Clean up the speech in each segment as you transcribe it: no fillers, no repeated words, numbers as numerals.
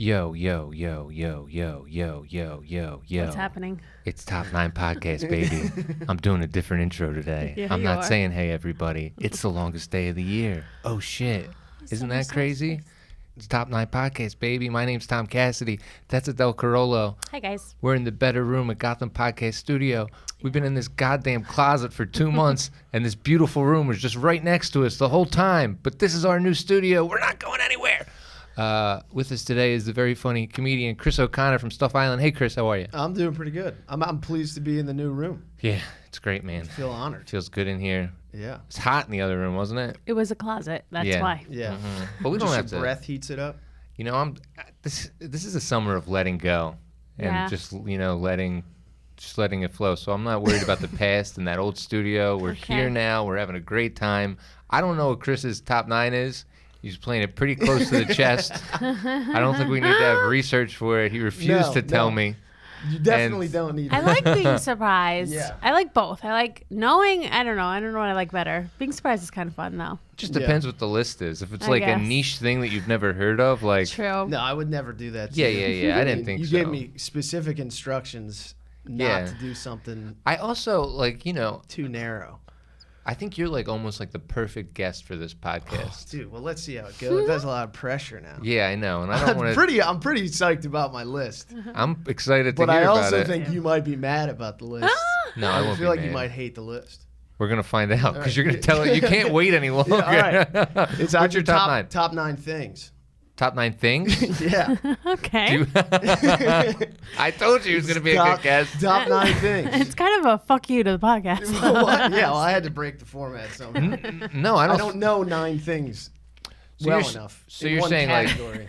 Yo, yo, yo, yo, yo, yo, yo, yo, yo. What's happening? It's Top 9 Podcast, baby. I'm doing a different intro today. Yeah, I'm you not are. saying, hey, everybody. It's the longest day of the year. Oh, shit. Isn't that crazy? It's Top 9 Podcast, baby. My name's Tom Cassidy. That's Adele Carollo. Hi, guys. We're in the better room at Gotham Podcast Studio. We've been in this goddamn closet for 2 months, and this beautiful room was just right next to us the whole time. But this is our new studio. We're not going anywhere. With us today is the very funny comedian Chris O'Connor from Stuff Island. Hey, Chris, how are you? I'm doing pretty good. I'm pleased to be in the new room. Yeah, it's great, man. I feel honored. Feels good in here. Yeah. It's hot in the other room, wasn't it? It was a closet. That's Yeah. why. Yeah. Mm-hmm. But we don't Just have your to. breath heats it up. You know, this is a summer of letting go and Yeah. just letting it flow. So I'm not worried about the past and that old studio. We're Okay. here now. We're having a great time. I don't know what Chris's top 9 is. He's playing it pretty close to the chest. I don't think we need to have research for it. He refused to tell me. You definitely don't need I it. like being surprised. Yeah. I like both. I like knowing. I don't know what I like better. Being surprised is kind of fun, though. Just Yeah. depends what the list is. If it's I like a guess. niche thing that you've never heard of, like True. No, I would never do that. to Yeah, you. yeah. I didn't think you so. gave me specific instructions not Yeah. to do something I also too narrow. I think you're like almost like the perfect guest for this podcast. Dude, well, let's see how it goes. There's a lot of pressure now. Yeah, I know, and I don't I'm want to. pretty psyched about my list. I'm excited to But hear I about also it. think you might be mad about the list. No, I won't feel be like mad. you might hate the list. We're gonna find out because right. you're gonna tell it. You can't wait any longer. Yeah, all right. It's What's your top 9? Top 9 things. Top 9 things? Yeah. Okay. You- I told you he was gonna be a good guest. Top 9 things. It's kind of a fuck you to the podcast. What? Yeah, well, I had to break the format somehow. No, I I don't. don't know 9 things So well you're- enough. so in you're one saying, like- category.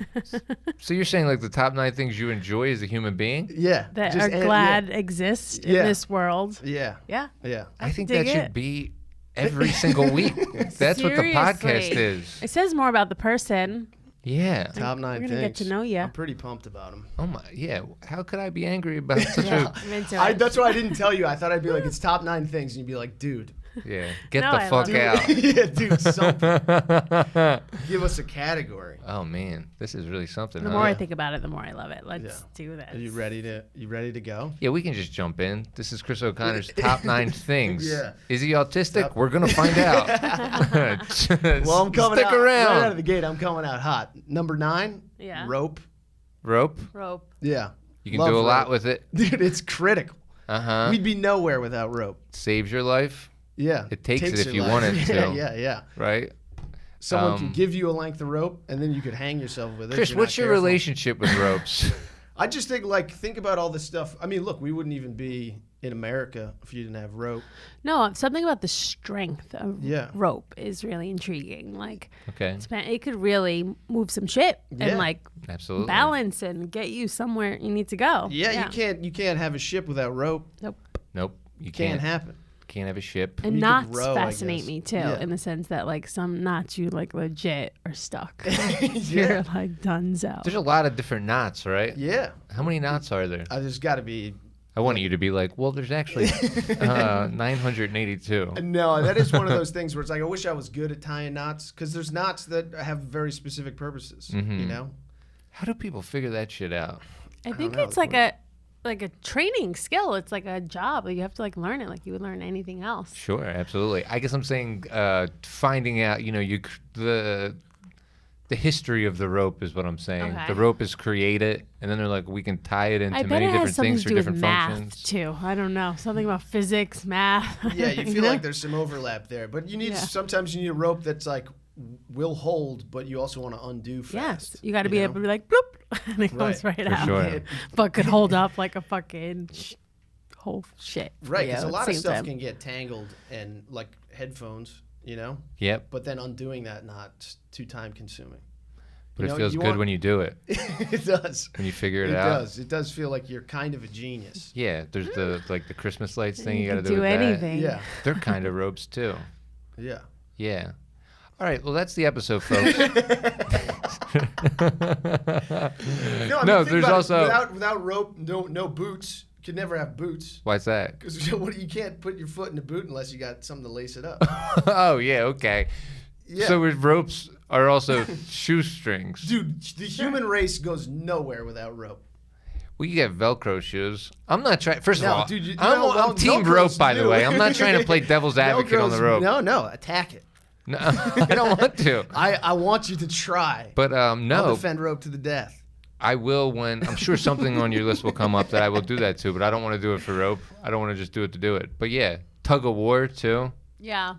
So you're saying like the top 9 things you enjoy as a human being? Yeah. that just are glad exist Yeah. in this world. Yeah. Yeah. Yeah. I think dig that it. should be every single week. That's what the podcast Seriously. is. It says more about the person. Yeah. Top 9 We're things. gonna get to know ya. I'm pretty pumped about them. Oh my. Yeah. How could I be angry about such I'm into it. That's why I didn't tell you. I thought I'd be like, it's top 9 things. And you'd be like, dude. a? Yeah. Get No, the I fuck love it. out. Yeah, dude, something. Give us a category. Oh man, this is really something. The huh? more I think about it, the more I love it. Let's Yeah. do this. Are you ready to go? Yeah, we can just jump in. This is Chris O'Connor's top 9 things. Yeah. Is he autistic? Yep. We're gonna find out. Well, I'm coming Stick out around. right out of the gate. I'm coming out hot. Number 9, Yeah. rope. Rope. Rope. Yeah. You can Love do a lot rope. with it. Dude, it's critical. Uh-huh. We'd be nowhere without rope. Saves your life, Yeah. It takes it if your you life. want it Yeah, to. yeah. right? Someone Um, can give you a length of rope, and then you could hang yourself with it. if Chris, you're what's not your careful. relationship with ropes? I just think about all this stuff. I mean, look, we wouldn't even be in America if you didn't have rope. No, something about the strength of Yeah. rope is really intriguing. Like, Okay, it could really move some shit Yeah. and like absolutely. balance and get you somewhere you need to go. Yeah, you can't have a ship without rope. Nope. Nope, you Can't can't. happen. Can't have a ship. And You could knots row, I fascinate guess. me too, Yeah. in the sense that like some knots you like legit are stuck. Yeah. You're like donezo. There's a lot of different knots, right? Yeah. How many knots are there? There's got to be. I want you to be like, well, there's actually 982. No, that is one of those things where it's like, I wish I was good at tying knots, because there's knots that have very specific purposes, Mm-hmm. you know? How do people figure that shit out? I think know, it's like a training skill. It's like a job. Like you have to like learn it like you would learn anything else. Sure, absolutely. I guess I'm saying finding out, the history of the rope is what I'm saying. Okay. The rope is created, and then they're like, we can tie it into I bet many it different has something things to for do with different math functions. too. I don't know. Something about physics, math. Yeah, you feel know? like there's some overlap there. But you need Yeah. sometimes you need a rope that's like will hold, but you also want to undo fast. Yes, you got to be know? able to be like bloop, and it goes right Right. For out. sure. But could hold up like a fucking whole shit. for Right, you because a at lot the of same stuff time. can get tangled and like headphones, you know? Yep, But then undoing that not too time consuming. but You it know, feels you good want- when you do it, It does. when you figure it It out. does. It does feel like you're kind of a genius. Yeah, there's the Christmas lights thing you got to can do do with anything. Yeah. that. They're kind of ropes too. Yeah. Yeah. All right, well, that's the episode, folks. No, I No, mean, think there's about also- it. Without rope, no boots. You could never have boots. Why's that? Because you can't put your foot in a boot unless you got something to lace it up. Oh, yeah, okay. Yeah. So with ropes are also shoestrings. Dude, the human race goes nowhere without rope. We can get Velcro shoes. I'm not trying. First of No, all, dude, I'm team Velcro's rope, by the new. way. I'm not trying to play devil's advocate on the Velcro's- rope. No, attack it. No, I don't want to. I want you to try. But I'll no, defend rope to the death. I will when I'm sure something on your list will come up that I will do that too. But I don't want to do it for rope. I don't want to just do it to do it. But yeah, tug of war too. Yeah.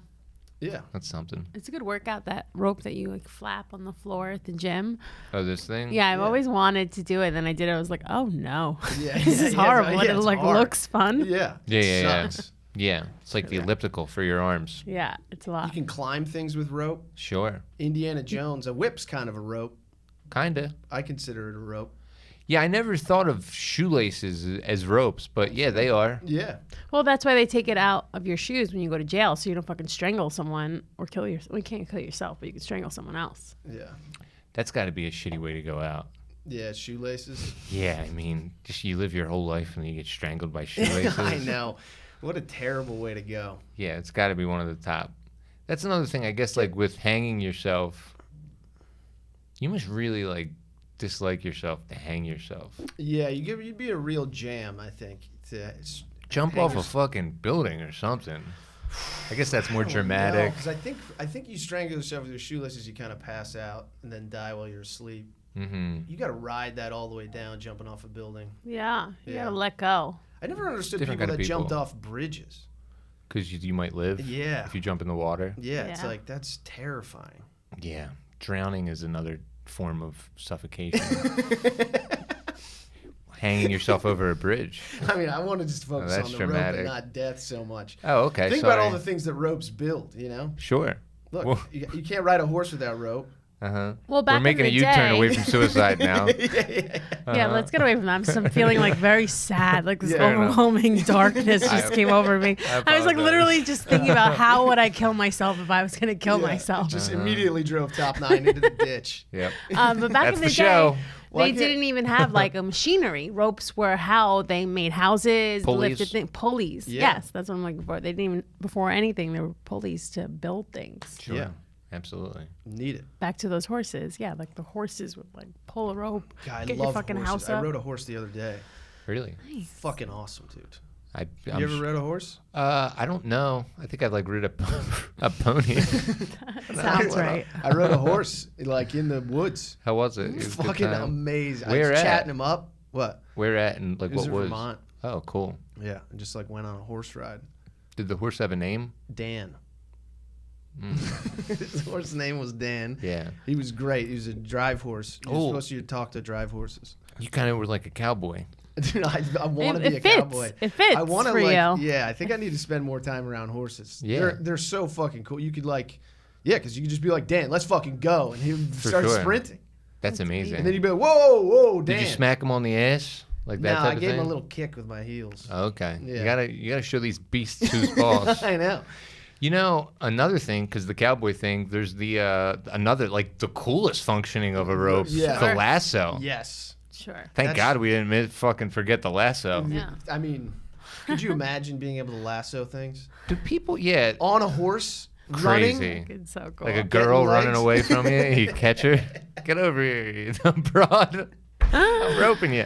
Yeah. That's something. It's a good workout, that rope that you like flap on the floor at the gym. Oh, this thing. Yeah, I've always wanted to do it. Then I did it. I was like, oh no, Yeah, this is yeah, horrible. yeah, And it it's like hard. looks fun. Yeah. Yeah. Sucks. Yeah, it's like the elliptical for your arms. Yeah, it's a lot. You can climb things with rope. Sure. Indiana Jones, a whip's kind of a rope. Kinda. I consider it a rope. Yeah, I never thought of shoelaces as ropes, but yeah, they are. Yeah. Well, that's why they take it out of your shoes when you go to jail, so you don't fucking strangle someone or kill yourself. Well, you can't kill yourself, but you can strangle someone else. Yeah. That's got to be a shitty way to go out. Yeah, shoelaces. Yeah, I mean, just you live your whole life and you get strangled by shoelaces. I know. What a terrible way to go. Yeah, it's got to be one of the top. That's another thing, I guess, like with hanging yourself, you must really like dislike yourself to hang yourself. Yeah, you'd be a real jam, I think. Jump hang off a yourself. fucking building or something. I guess that's more dramatic. Because I think you strangle yourself with your shoelaces, you kind of pass out and then die while you're asleep. Mm-hmm. You got to ride that all the way down, jumping off a building. Yeah, you Yeah. gotta let go. I never understood Different people kind that of jumped people. off bridges. Because you might live. Yeah. If you jump in the water. Yeah, it's Yeah. like, that's terrifying. Yeah. Drowning is another form of suffocation. Hanging yourself over a bridge. I mean, I want to just focus that's on the rope dramatic. and not death so much. Oh, okay. Think sorry. about all the things that ropes build, you know? Sure. Look, Well- you can't ride a horse without rope. Uh-huh. Well, back We're making a in the U-turn day- away from suicide now. Yeah, let's get away from that. I'm feeling like very sad. Like this Yeah, I know. overwhelming darkness just came over me. I was like apologize. literally just thinking about how would I kill myself if I was going to kill Yeah, myself. Just immediately drove top 9 into the ditch. Yep. But back That's in the the show. day, Well, I they can't- didn't even have like a machinery. Ropes were how they made houses, Pulleys. lifted things. Pulleys. Yeah. Yes, that's what I'm looking for. They didn't even, before anything, there were pulleys to build things. Sure. Yeah. Absolutely. Need it. Back to those horses. Yeah, like the horses would like pull a rope, God, I get love your fucking horses. house I up. rode a horse the other day. Really? Fucking awesome, dude. I'm You ever rode a horse? I don't know. I think I'd like rid a pony. Sounds right. I rode a horse like in the woods. How was it? It was a good Fucking time? amazing. I Where was at? chatting him up. What? Where at and like It was what in was? Vermont. Oh, cool. Yeah, and just like went on a horse ride. Did the horse have a name? Dan. His horse's name was Dan. Yeah. He was great. He was a drive horse. You're Oh. supposed to talk to drive horses. You kind of were like a cowboy. Dude, I want to It be a fits. cowboy. It fits I want to for like, you. yeah. I think I need to spend more time around horses. Yeah. They're so fucking cool. You could like, yeah, because you could just be like, Dan, let's fucking go, and he would start sure. sprinting, That's amazing. and then you'd be like, whoa, Dan. Did you smack him on the ass like that No, type I of gave thing? him a little kick with my heels. Oh, okay. Yeah. You gotta show these beasts who's boss. I know. You know, another thing, because the cowboy thing, there's the another like the coolest functioning of a rope, Yeah. the lasso. Yes. Sure. Thank That's- God we didn't fucking forget the lasso. Yeah. I mean, could you imagine being able to lasso things Do people? Yeah, on a horse, running? crazy. It's so cool. Like a girl running legs. away from you, you catch her. Get over here, you dumb broad. I'm roping you.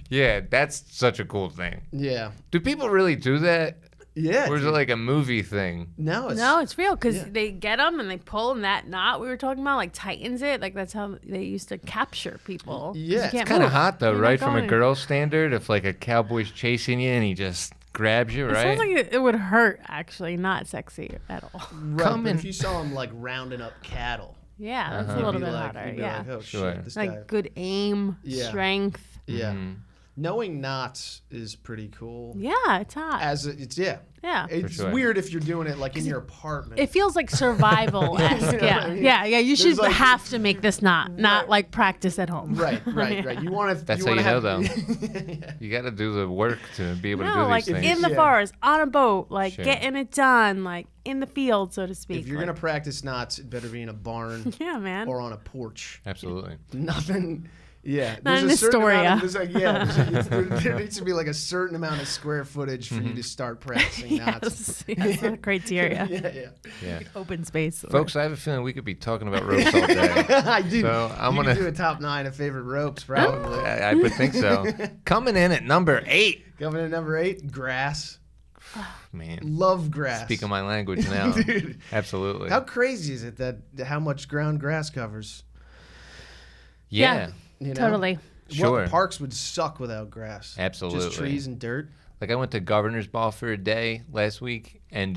Yeah, that's such a cool thing. Yeah. Do people really do that? Yeah. Or is it dude. like a movie thing? No, No, it's real because Yeah. they get them and they pull, and that knot we were talking about like tightens it. Like that's how they used to capture people. 'Cause Yeah. you It's can't Kind of move. hot though, You're not right? From a going. girl standard, if like a cowboy's chasing you and he just grabs you, It right? sounds like it would hurt. Actually, not sexy at all. right. Come But in- if you saw him like rounding up cattle, Yeah, that's Uh-huh. a little you'd be bit like, hotter. you'd be Yeah, like, oh Sure. shit, this like guy. good aim, Yeah. strength. Yeah. Mhm. Knowing knots is pretty cool. Yeah, it's hot. It's yeah. yeah. It's sure. weird if you're doing it like in your apartment. It feels like survival esque. You know what Yeah, I mean? yeah, yeah. You should There's, like- have to make this knot, not Right. like practice at home. right. You want to. That's you how you wanna know, have, You got to do the work to be able to No, do like these things. in the Yeah. forest, on a boat, like Sure. getting it done, like in the field, so to speak. If you're like, gonna practice knots, it better be in a barn yeah, man. or on a porch. Absolutely. Nothing. Yeah, Not there's in a certain amount Astoria. there needs to be like a certain amount of square footage for you to start practicing knots. Yes, that's the criteria. Yeah. Open space. Folks, I have a feeling we could be talking about ropes all day. I do. So I'm you gonna can do a top 9 of favorite ropes, probably. I would think so. Coming in at number 8. Coming in number 8, grass. Man. Love grass. Speaking my language now. Dude. Absolutely. How crazy is it that how much ground grass covers? Yeah. You know? Totally. Sure. What parks would suck without grass? Absolutely. Just trees and dirt. Like I went to Governor's Ball for a day last week, and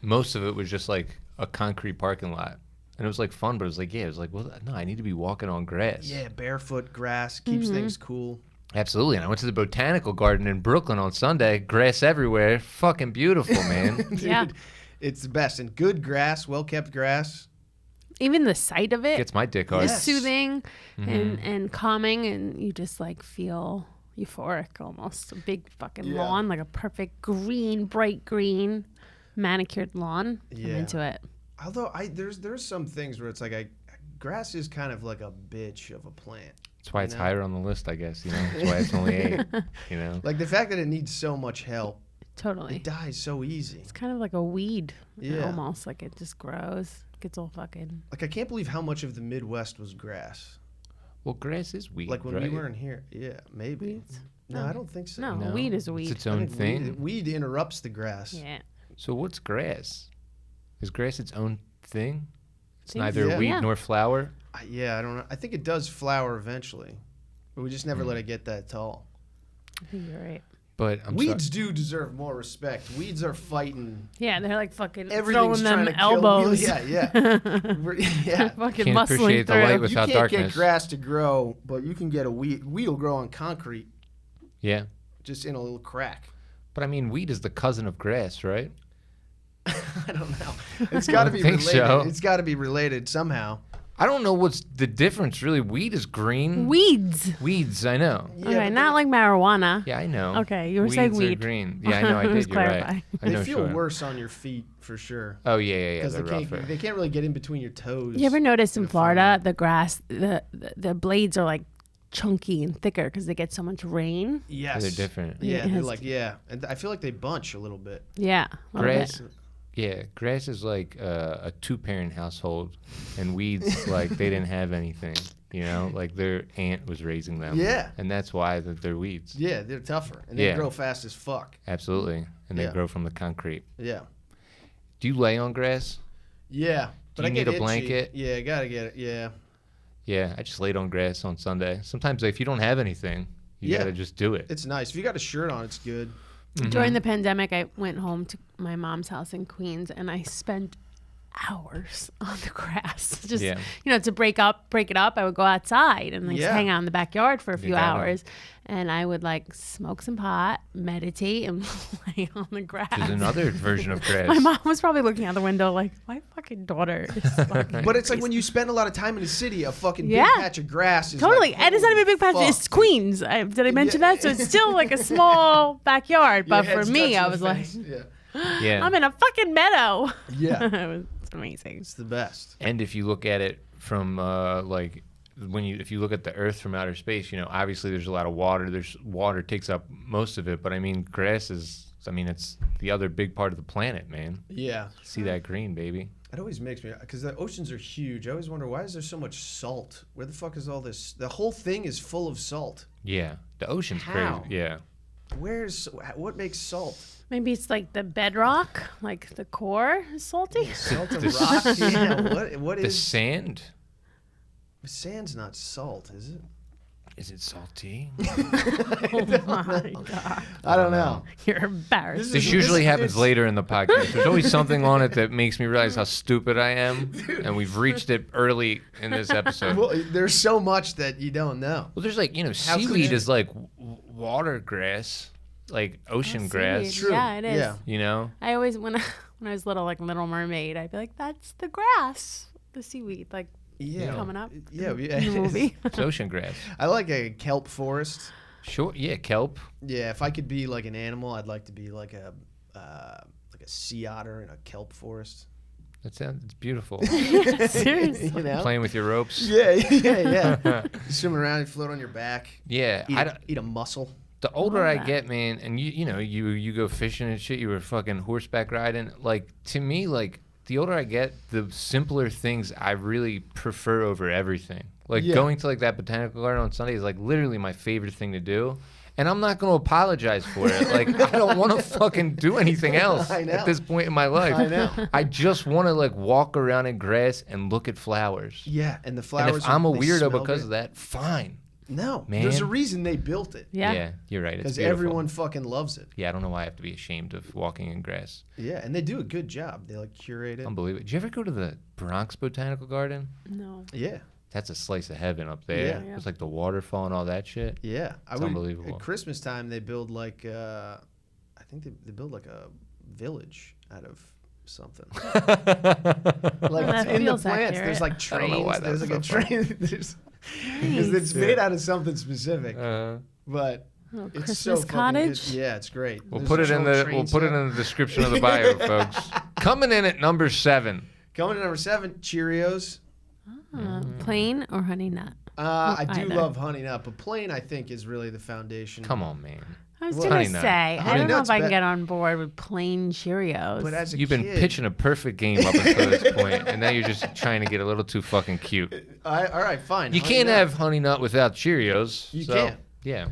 most of it was just like a concrete parking lot. And it was like fun, but it was like, well, no, I need to be walking on grass. Yeah, barefoot grass keeps things cool. Absolutely. And I went to the Botanical Garden in Brooklyn on Sunday. Grass everywhere. Fucking beautiful, man. Dude, Yeah. It's the best. And good grass, well-kept grass. Even the sight of it Gets my dick hard. is Yes. soothing and calming, and you just like feel euphoric almost. A big fucking Yeah. lawn, like a perfect green, bright green, manicured lawn. Yeah. I'm into it. Although there's some things where it's like grass is kind of like a bitch of a plant. That's why it's You know? higher on the list, I guess. That's why it's only 8. Like the fact that it needs so much help, Totally. it dies so easy. It's kind of like a weed. Yeah. Almost like it just grows, gets all fucking. Like I can't believe how much of the Midwest was grass. Well, grass is weed, Like when right? we weren't here. Yeah, maybe. Weeds? No, No. I don't think so. No, No, weed is a It's weed. its I own think thing. Weed interrupts the grass. Yeah. So what's grass? Is grass its own thing? It's Think neither so. weed Yeah. nor flower? Yeah, I don't know. I think it does flower eventually, but we just never let it get that tall. I think you're right. But I'm Weeds do deserve more respect. Weeds are fighting. Yeah, they're like fucking Everything's throwing trying them to kill. elbows. Yeah. They're fucking Can't muscling appreciate the through. light You without can't get darkness. grass to grow, but you can get a weed. Weed will grow on concrete, Yeah. just in a little crack. But I mean, weed is the cousin of grass, right? I don't know. It's got to be think related. so. It's got to be related somehow. I don't know what's the difference, really. Weed is green. Weeds. Weeds, I know. Yeah, Okay, but not like marijuana. Yeah, I know. Okay, you were Weeds saying are weed. green. Yeah, I know. I did. Just You're right. clarify. I know, they feel sure. worse on your feet for sure. Oh yeah. Because They're rougher. they can't really get in between your toes. You ever notice in a Florida the grass, the blades are like chunky and thicker because they get so much rain? Yes. They're different. Yeah, It they're has- like and I feel like they bunch a little bit. Yeah. a little Grass. bit. Yeah, grass is like a 2-parent household, and weeds like they didn't have anything. Like their aunt was raising them. Yeah. And that's why they're weeds. Yeah, they're tougher and they Yeah. grow fast as fuck. Absolutely. And they Yeah. grow from the concrete. Yeah. Do you lay on grass? Yeah. Do But you I get need a itchy. blanket? Yeah, gotta get it. Yeah. Yeah, I just laid on grass on Sunday. Sometimes if you don't have anything, you Yeah. gotta just do it. It's nice. If you got a shirt on, it's good. During the pandemic, I went home to my mom's house in Queens, and I spent hours on the grass. Just Yeah. to break it up. I would go outside and like just Yeah. hang out in the backyard for a few gotta. hours, and I would like smoke some pot, meditate, and lay on the grass. There's another version of grass. My mom was probably looking out the window like, my fucking daughter is fucking But it's like when you spend a lot of time in the city, a fucking Yeah. big patch of grass is Totally, like, and it's not even a big patch. holy It's fuck. Queens. Did I mention Yeah. that? So it's still like a small backyard. Your But for head's me, touching I the was like, fence. Yeah. Yeah. I'm in a fucking meadow. Yeah. It's amazing. It's the best. And if you look at it from if you look at the Earth from outer space, obviously there's a lot of water. There's water takes up most of it, but I mean grass is. I mean it's the other big part of the planet, man. Yeah. See that green, baby. It always makes me, because the oceans are huge. I always wonder, why is there so much salt? Where the fuck is all this? The whole thing is full of salt. Yeah, the ocean's How? crazy. Yeah, What makes salt? Maybe it's like the bedrock, like the core is salty. Salt and rock? Yeah. What the is? sand. Sand's not salt, is it? Is it salty? Oh my god, I don't know. you're embarrassed. This usually happens later in the podcast. There's always something on it that makes me realize how stupid I am, and we've reached it early in this episode. Well, there's so much that you don't know. Well, there's like How could seaweed you- is like water grass, like ocean grass. Seaweed. Yeah, it is. Yeah. I always when I was little, like Little Mermaid, I'd be like, that's the grass, the seaweed, like Yeah. coming up. Yeah. in the movie. It's ocean grass. I like a kelp forest. Sure. Yeah, kelp. Yeah, if I could be like an animal, I'd like to be like a sea otter in a kelp forest. It's beautiful. Seriously. You know? Playing with your ropes. Yeah. You swim around, you float on your back. Yeah. Eat a mussel. The older love I that. get, man, and you go fishing and shit, you were fucking horseback riding. Like, to me, like, the older I get, the simpler things I really prefer over everything. Like, going to, like, that botanical garden on Sunday is, like, literally my favorite thing to do. And I'm not going to apologize for it. Like, I don't want to fucking do anything else I know. at this point in my life. I know. I just want to, like, walk around in grass and look at flowers. Yeah, and the flowers. And if I'm a they weirdo smell because good. of that, fine. No, Man. there's a reason they built it. Yeah. You're right. It's Because beautiful. everyone fucking loves it. Yeah, I don't know why I have to be ashamed of walking in grass. Yeah, and they do a good job. They like curate it. Unbelievable. Did you ever go to the Bronx Botanical Garden? No. Yeah, That's a slice of heaven up there. Yeah. It's like the waterfall and all that shit. yeah. It's unbelievable. At Christmas time, they build like I think they build like a village out of something. Like that in the feels plants, accurate. there's like I don't know trains. why There's that's like a so funny. train. Because it's made out of something specific. But Little it's so Christmas fucking cottage. good. Yeah, it's great. We'll There's put a it in whole the train set. description of the bio, folks. Coming in at number 7. Coming to number 7, Cheerios. Plain or honey nut? I do Either. love Honey Nut, but plain I think is really the foundation. Come on, man. I was Well, gonna Honey Nut. say, I Honey don't know Nut's if I can bet- get on board with plain Cheerios. But as a You've kid, been pitching a perfect game up until this point, and now you're just trying to get a little too fucking cute. all right, fine. You Honey can't Nut. have Honey Nut without Cheerios. You so, can't. Yeah.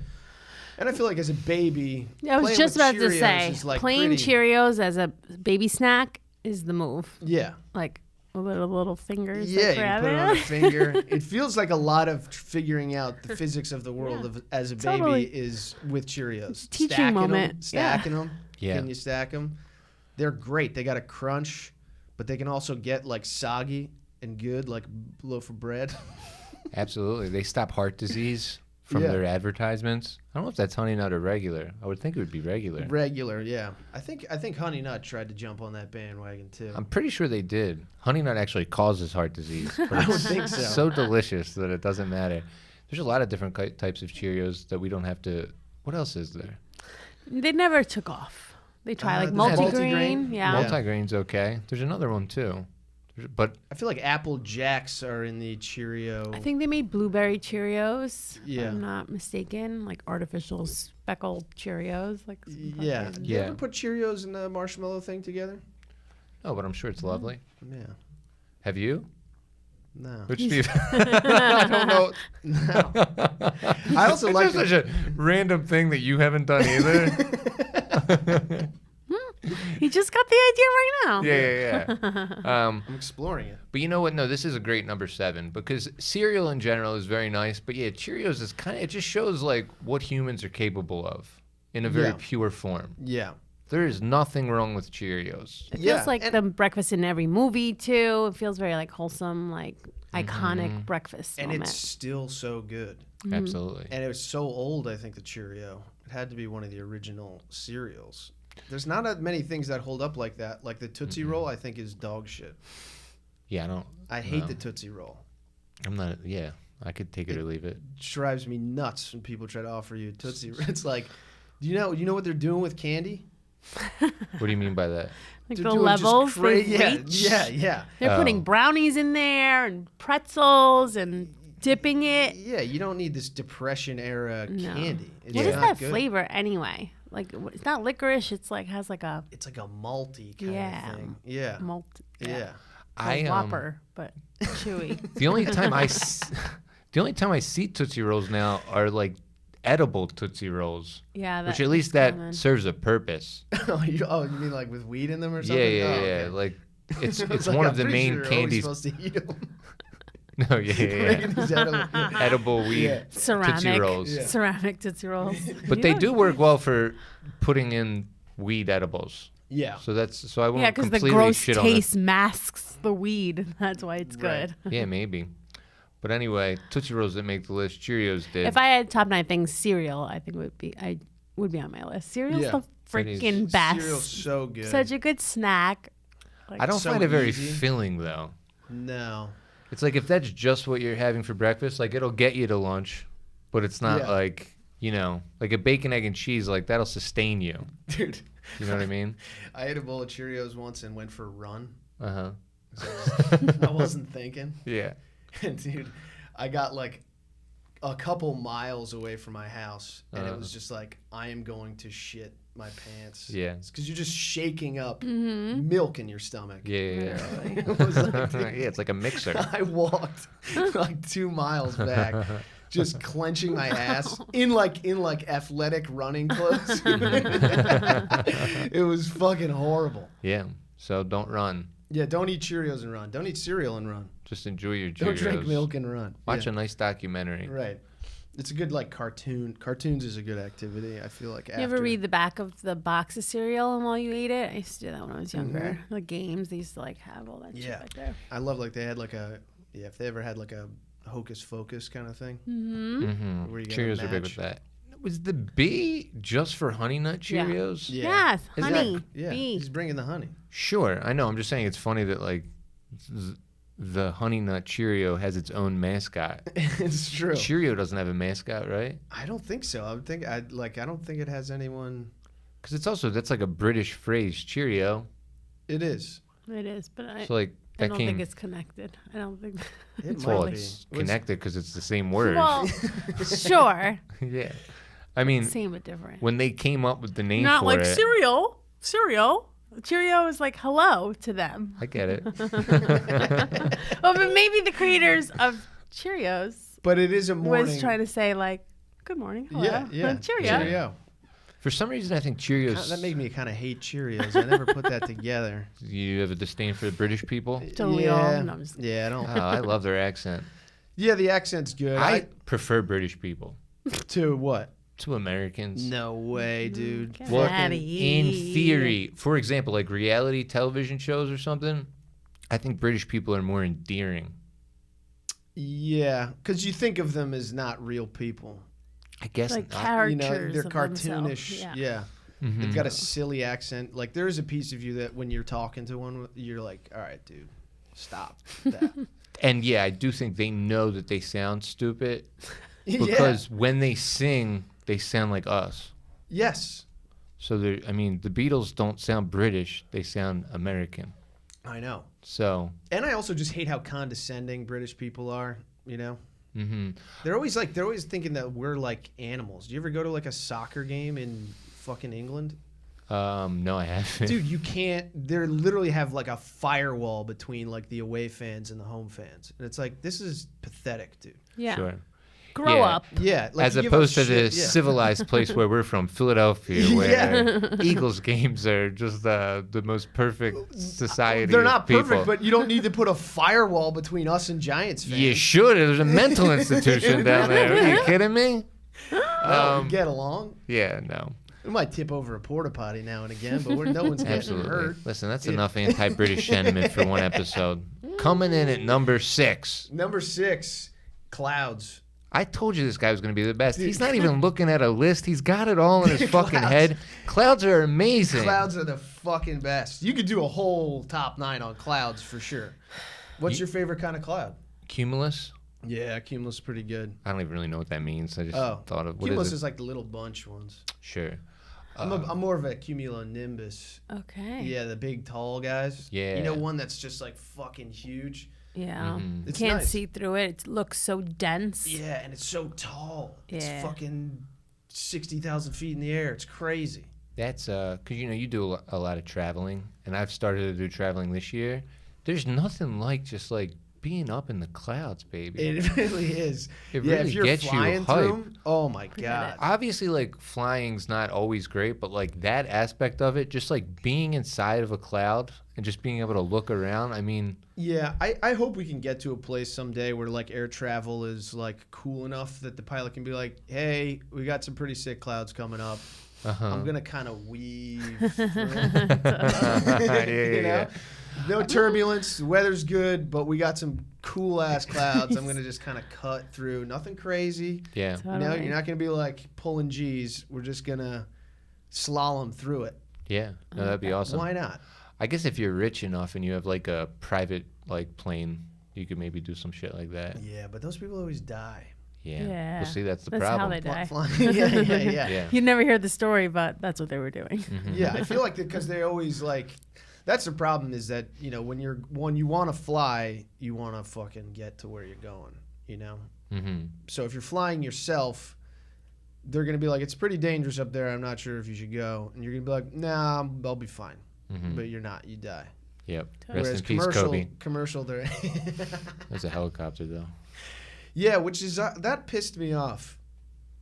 And I feel like as a baby, I was playing just with about to Cheerios say, is, like, plain pretty- Cheerios as a baby snack is the move. Yeah. Like little fingers. Yeah, that you grab put it on a it. finger. It feels like a lot of figuring out the physics of the world as a baby Totally. is with Cheerios. Teaching Stacking moment. Stacking them. Yeah. Can you stack them? They're great. They got a crunch, but they can also get like soggy and good, like a loaf of bread. Absolutely. They stop heart disease from Yeah. their advertisements. I don't know if that's Honey Nut or regular. I would think it would be regular. Regular, yeah. I think Honey Nut tried to jump on that bandwagon too. I'm pretty sure they did. Honey Nut actually causes heart disease. But I would it's think so. so delicious that it doesn't matter. There's a lot of different types of Cheerios that we don't have to. What else is there? They never took off. They tried like there's multigrain. multigrain. Yeah. Multigrain's okay. There's another one too. But I feel like Apple Jacks are in the Cheerio. I think they made blueberry Cheerios. Yeah. If I'm not mistaken. Like artificial speckled Cheerios. Like some Yeah. fucking- You Yeah. ever put Cheerios and the marshmallow thing together? oh, but I'm sure it's lovely. Yeah. Have you? No. Which Steve? I don't know. No. I also It's like just such a random thing that you haven't done either. He just got the idea right now. yeah. I'm exploring it. But you know what? No, this is a great number 7 because cereal in general is very nice. But yeah, Cheerios is it just shows like what humans are capable of in a very Yeah. pure form. Yeah. There is nothing wrong with Cheerios. It Yeah, feels like and- the breakfast in every movie too. It feels very like wholesome, like Mm-hmm. iconic breakfast And moment. it's still so good. Absolutely. And it was so old, I think, the Cheerio. It had to be one of the original cereals. There's not that many things that hold up like that. Like the Tootsie Roll, I think, is dog shit. Yeah, I don't. I hate no. the Tootsie Roll. I'm not. Yeah, I could take it or leave it. It drives me nuts when people try to offer you Tootsie Roll. It's like, you know what they're doing with candy? What do you mean by that? like They're the doing just levels. They yeah, reach. yeah. They're putting Oh. brownies in there and pretzels and dipping it. Yeah, you don't need this Depression era No. candy. It's What is not that good. flavor anyway? Like it's not licorice. It's like has like a It's like a malty kind Yeah. of thing. Yeah. malt. Yeah. A Whopper, but chewy. The only time I see Tootsie Rolls now are like edible Tootsie Rolls, Yeah, which at least that common. serves a purpose. Oh, you mean like with weed in them or something? Yeah. Oh, okay. Like it's I was it's like, one I'm of the pretty main sure you're only candies. supposed to eat 'em. No, yeah. Making these edible- Edible weed Yeah. ceramic Rolls. Yeah. ceramic Tootsie Rolls. But they do work well for putting in weed edibles. Yeah. So I won't Yeah, because the completely gross shit taste masks the weed. That's why it's Right. good. on it. Yeah, maybe. But anyway, Tootsie Rolls didn't make the list. Cheerios did. If I had top 9 things, cereal I think would be on my list. Cereal's Yeah. the It is. freaking best. Cereal's so good. Such a good snack. Like, I don't so find it very easy. filling though. No. It's like if that's just what you're having for breakfast, like it'll get you to lunch, but it's not Yeah. like, like a bacon, egg, and cheese, like that'll sustain you. Dude, You know what I mean? I ate a bowl of Cheerios once and went for a run. Uh huh. I wasn't thinking. Yeah. And dude, I got like a couple miles away from my house, and it was just like, I am going to shit my pants. Yeah. Because you're just shaking up milk in your stomach. Yeah. It was like, dude, Yeah, it's like a mixer. I walked like 2 miles back, just clenching my ass in like athletic running clothes. It was fucking horrible. Yeah. So don't run. Yeah, don't eat Cheerios and run. Don't eat cereal and run. Just enjoy your Cheerios. Don't drink milk and run. Watch Yeah. a nice documentary. Right. It's a good like cartoon. Cartoons is a good activity. I feel like. You ever read the back of the box of cereal and while you ate it? I used to do that when I was younger. The games, they used to like have all that shit Yeah. back there. I love like they had like a if they ever had like a Hocus Focus kind of thing. Mm-hmm. Where you get a Cheerios are big match. with that. Was the B just for Honey Nut Yeah. Cheerios? Yeah. Yes, Is honey, that- Yeah, bee. he's bringing the honey. Sure, I know. I'm just saying it's funny that like the Honey Nut Cheerio has its own mascot. It's true. Cheerio doesn't have a mascot, right? I don't think so. I don't think it has anyone. Because that's like a British phrase, Cheerio. It is. It is, but I So like that don't came. think it's connected. I don't think. It Well, might be. it's connected because it's the same word. Well, sure, Yeah, I mean, same but different. when they came up with the name Not for like it, cereal. Cheerio is like hello to them. I get it. Oh, but maybe the creators of Cheerios But it is a morning. was trying to say like, good morning, hello. Yeah. Cheerio. Cheerio. For some reason, I think Cheerios. That made me kind of hate Cheerios. I never put that together. You have a disdain for the British people. Don't we all? No, I'm just Yeah, I don't. Oh, I love their accent. Yeah, the accent's good. I prefer British people To what? to Americans. No way, dude. Get Well, outta in here. theory, for example, like reality television shows or something, I think British people are more endearing. Yeah, because you think of them as not real people. I guess like not. characters. They're of cartoonish. themselves. Yeah. Mhm. They've got a silly accent. Like there is a piece of you that when you're talking to one, you're like, all right, dude, stop that. And yeah, I do think they know that they sound stupid Yeah. because when they sing, they sound like us. Yes, So I mean, the Beatles don't sound British; they sound American. I know. So, And I also just hate how condescending British people are. You know, hmm they're always thinking that we're like animals. Do you ever go to like a soccer game in fucking England? no, I haven't. Dude, you can't. They literally have like a firewall between like the away fans and the home fans, and it's like this is pathetic, dude. Yeah. Sure. Grow Yeah. up. Yeah, like As you give opposed us to the shit, yeah. civilized place where we're from, Philadelphia, where Eagles games are just the most perfect society. They're of not people. perfect, but you don't need to put a firewall between us and Giants fans. You should. There's a mental institution down there. Are you kidding me? We get along. Yeah, no. We might tip over a porta potty now and again, but no one's getting Absolutely. hurt. Listen, that's enough anti-British sentiment for one episode. Coming in at number 6. Number 6, clouds. I told you this guy was going to be the best. He's not even looking at a list. He's got it all in his fucking Clouds. head. Clouds are amazing. Clouds are the fucking best. You could do a whole top 9 on clouds for sure. What's your favorite kind of cloud? Cumulus? Yeah, cumulus is pretty good. I don't even really know what that means. I just Oh, thought of what cumulus is it? is like the little bunch ones. Sure. I'm more of a cumulonimbus. Okay. Yeah, the big tall guys. Yeah. You know one that's just like fucking huge. Yeah. Mhm. It's Can't nice. see through it. It looks so dense. Yeah, and it's so tall. It's Yeah. fucking 60,000 feet in the air. It's crazy. That's because you do a lot of traveling, and I've started to do traveling this year. There's nothing like just like being up in the clouds, baby. It really is. It yeah, really if you're gets you flying hype. through 'em, oh my Forget god. it. Obviously, like flying's not always great, but like that aspect of it, just like being inside of a cloud and just being able to look around. I mean, Yeah, I hope we can get to a place someday where like air travel is like cool enough that the pilot can be like, "Hey, we got some pretty sick clouds coming up. I'm gonna kind of weave through 'em." yeah, You know? yeah. No turbulence, the weather's good, but we got some cool ass clouds. I'm gonna just kind of cut through. Nothing crazy. Yeah. No, Totally. you're not gonna be like pulling G's. We're just gonna slalom through it. Yeah. No, that'd be awesome. Why not? I guess if you're rich enough and you have like a private like plane, you could maybe do some shit like that. Yeah, but those people always die. Yeah. Yeah. Well, see, that's the That's problem. how they die. Flying. Yeah. Yeah. You never hear the story, but that's what they were doing. Mhm. Yeah, I feel like because they always like That's the problem is that, you know, when you want to fly, you want to fucking get to where you're going, you know? Mm-hmm. So if you're flying yourself, they're going to be like, it's pretty dangerous up there. I'm not sure if you should go. And you're going to be like, nah, I'll be fine. Mm-hmm. But you're not. You die. Yep. Whereas Rest in peace, Kobe. commercial, they're... There's a helicopter, though. Yeah, which is... that pissed me off,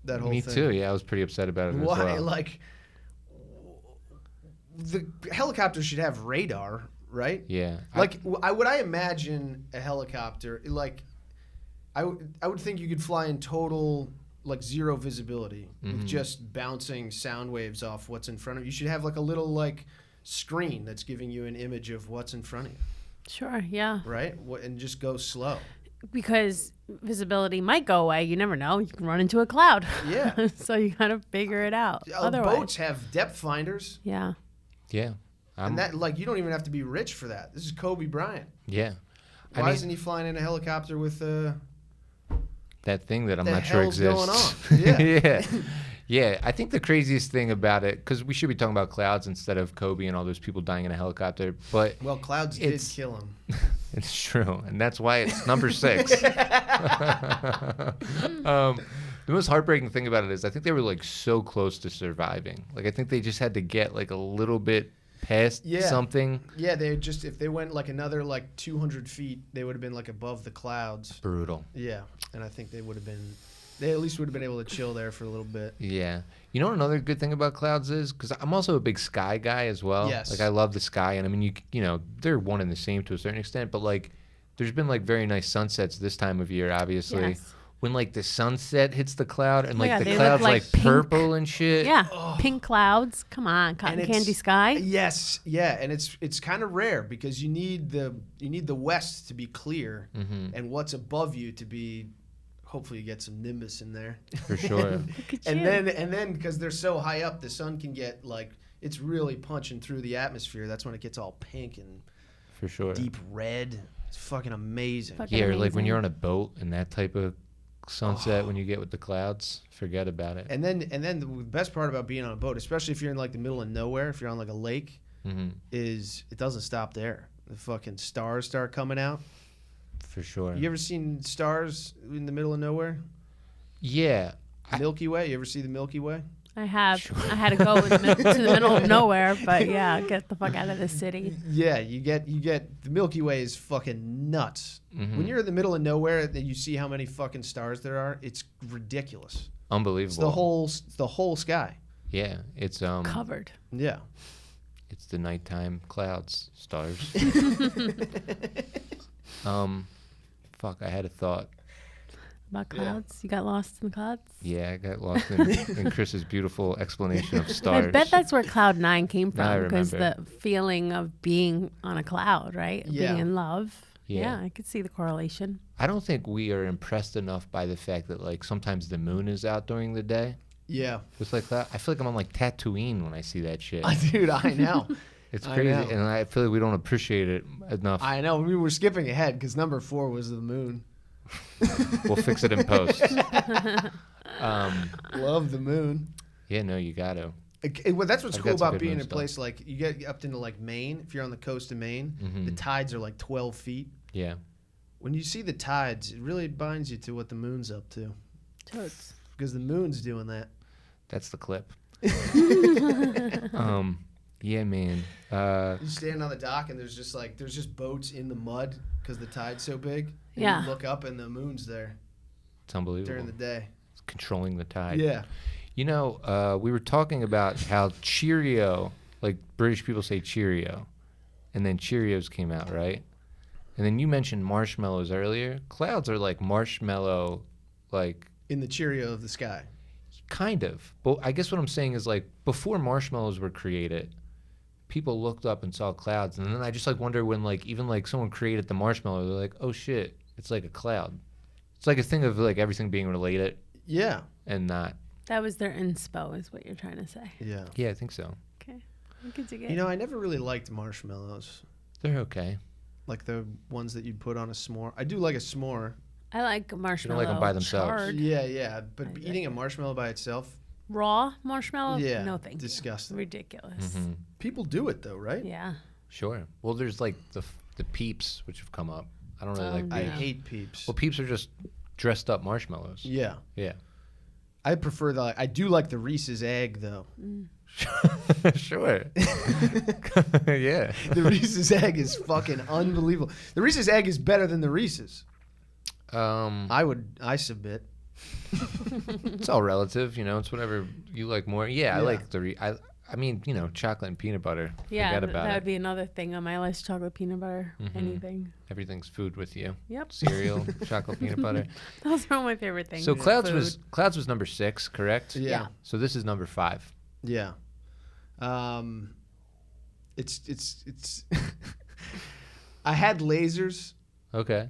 that whole Me thing. too. Yeah, I was pretty upset about it as Why? well. Like, the helicopter should have radar, right? Yeah. Like, would I imagine a helicopter, like, I would think you could fly in total, like, zero visibility with just bouncing sound waves off what's in front of you. You should have, like, a little, like, screen that's giving you an image of what's in front of you, Sure, yeah. right? And just go slow. Because visibility might go away. You never know. You can run into a cloud. Yeah. So you gotta figure it out. Otherwise, Boats have depth finders, yeah. Yeah. and that, like, you don't even have to be rich for that. This is Kobe Bryant. Yeah. Why isn't he flying in a helicopter with that thing that I'm the not sure hell's exists. going on? Yeah. Yeah. Yeah. I think the craziest thing about it, because we should be talking about clouds instead of Kobe and all those people dying in a helicopter, but Well, clouds did kill him. it's true. And that's why it's number 6. The most heartbreaking thing about it is I think they were like so close to surviving. Like I think they just had to get like a little bit past something. Yeah, they just, if they went like another like 200 feet, they would have been like above the clouds. Brutal. Yeah, and I think they at least would have been able to chill there for a little bit. Yeah. You know what another good thing about clouds is? Because I'm also a big sky guy as well. Yes. Like I love the sky. And I mean, you know, they're one and the same to a certain extent. But like there's been like very nice sunsets this time of year, obviously. Yes. When like the sunset hits the cloud and Oh my like God, the they cloud's look like like pink. purple and shit. Yeah. Pink clouds. Come on, cotton And it's- candy sky. Yes, yeah, and it's kind of rare because you need the west to be clear and what's above you to be. Hopefully, you get some nimbus in there. For sure. Look at And you. then because they're so high up, the sun can get like it's really punching through the atmosphere. That's when it gets all pink and For sure. deep red. It's fucking amazing. Fucking Yeah, or like when amazing. you're on a boat and that type of sunset when you get with the clouds, forget about it. And then the best part about being on a boat, especially if you're in like the middle of nowhere, if you're on like a lake, is it doesn't stop there. The fucking stars start coming out. For sure. You ever seen stars in the middle of nowhere? Yeah. Milky Way. You ever see the Milky Way? I have. I had to go to the middle of nowhere, but yeah, get the fuck out of the city. Yeah, you get the Milky Way is fucking nuts. When you're in the middle of nowhere and you see how many fucking stars there are, it's ridiculous. Unbelievable. It's the whole sky. Yeah, it's Covered. Yeah. it's the nighttime clouds, stars. Fuck, I had a thought. About clouds? You got lost in the clouds? Yeah, I got lost in Chris's beautiful explanation of stars. I bet that's where Cloud 9 came Now I from, because the remember. feeling of being on a cloud, right? Yeah. Being in love. Yeah. I could see the correlation. I don't think we are impressed enough by the fact that like sometimes the moon is out during the day. Yeah. It's like that. I feel like I'm on like Tatooine when I see that shit. Dude, I know. It's I crazy, know. and I feel like we don't appreciate it enough. I know. We were skipping ahead because number 4 was the moon. We'll fix it in post. Love the moon. Yeah, no, you got to. Well, that's what's I've cool got some about good being in moon a place like you get up into like Maine. If you're on the coast of Maine, the tides are like 12 feet. Yeah. When you see the tides, it really binds you to what the moon's up to, Totes. because the moon's doing that. That's the clip. Yeah, man. You stand on the dock and there's just boats in the mud because the tide's so big. And Yeah. You look up and the moon's there It's unbelievable. during the day. It's controlling the tide. Yeah. You know, we were talking about how Cheerio, like British people say Cheerio, and then Cheerios came out, right? And then you mentioned marshmallows earlier. Clouds are like marshmallow, like In the Cheerio of the sky. kind of. But I guess what I'm saying is like before marshmallows were created, people looked up and saw clouds, and then I just like wonder when like even like someone created the marshmallow, they're like, oh shit, it's like a cloud. It's like a thing of like everything being related Yeah. and not. That was their inspo, is what you're trying to say. Yeah. Yeah, I think so. Okay. I could dig it. You know, I never really liked marshmallows, They're okay. like the ones that you'd put on a s'more. I do like a s'more. I like marshmallow. them by themselves. charred. Yeah, but I eating a marshmallow by itself, Raw marshmallow? yeah, No, thank you. disgusting. Ridiculous. Mm-hmm. People do it though, right? Yeah. Sure. Well, there's like the Peeps, which have come up. I don't really like I Peeps. hate Peeps. Well, Peeps are just dressed up marshmallows. Yeah. Yeah. I prefer I do like the Reese's egg though. Sure. Yeah. The Reese's egg is fucking unbelievable. The Reese's egg is better than the Reese's. I submit. It's all relative, you know. It's whatever you like more. Yeah, I like I mean, you know, chocolate and peanut butter. Yeah, Forget about that it. would be another thing on my list: chocolate, peanut butter, anything. Everything's food with you. Yep. Cereal, chocolate, peanut butter. Those are all my favorite things. So Clouds Food. was number 6, correct? Yeah. So this is number 5. Yeah. It's I had lasers, Okay.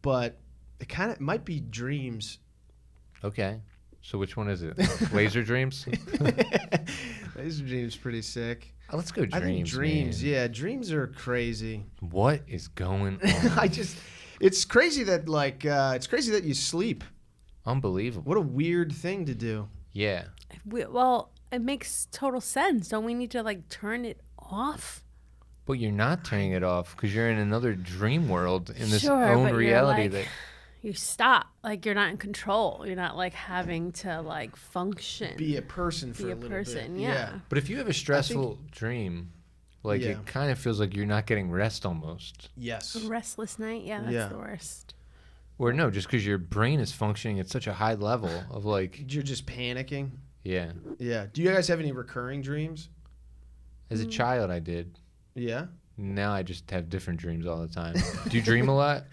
but it kind of might be dreams. Okay. So which one is it? Laser Dreams? Laser dreams pretty sick. Let's go Dreams. I think dreams, man. yeah, dreams are crazy. What is going on? It's crazy that you sleep. Unbelievable. What a weird thing to do. Yeah. Well, it makes total sense. Don't we need to like turn it off? But you're not turning it off because you're in another dream world in this Sure, own but you're reality like- that You stop. Like you're not in control. You're not like having to like function. Be a person for Be a a little person, bit. yeah. But if you have a stressful dream, like Yeah. it kind of feels like you're not getting rest almost. Yes. A restless night. Yeah, that's Yeah. the worst. Or no, just because your brain is functioning at such a high level of like, You're just panicking. yeah. Yeah. Do you guys have any recurring dreams? As a child, I did. Yeah. Now I just have different dreams all the time. Do you dream a lot?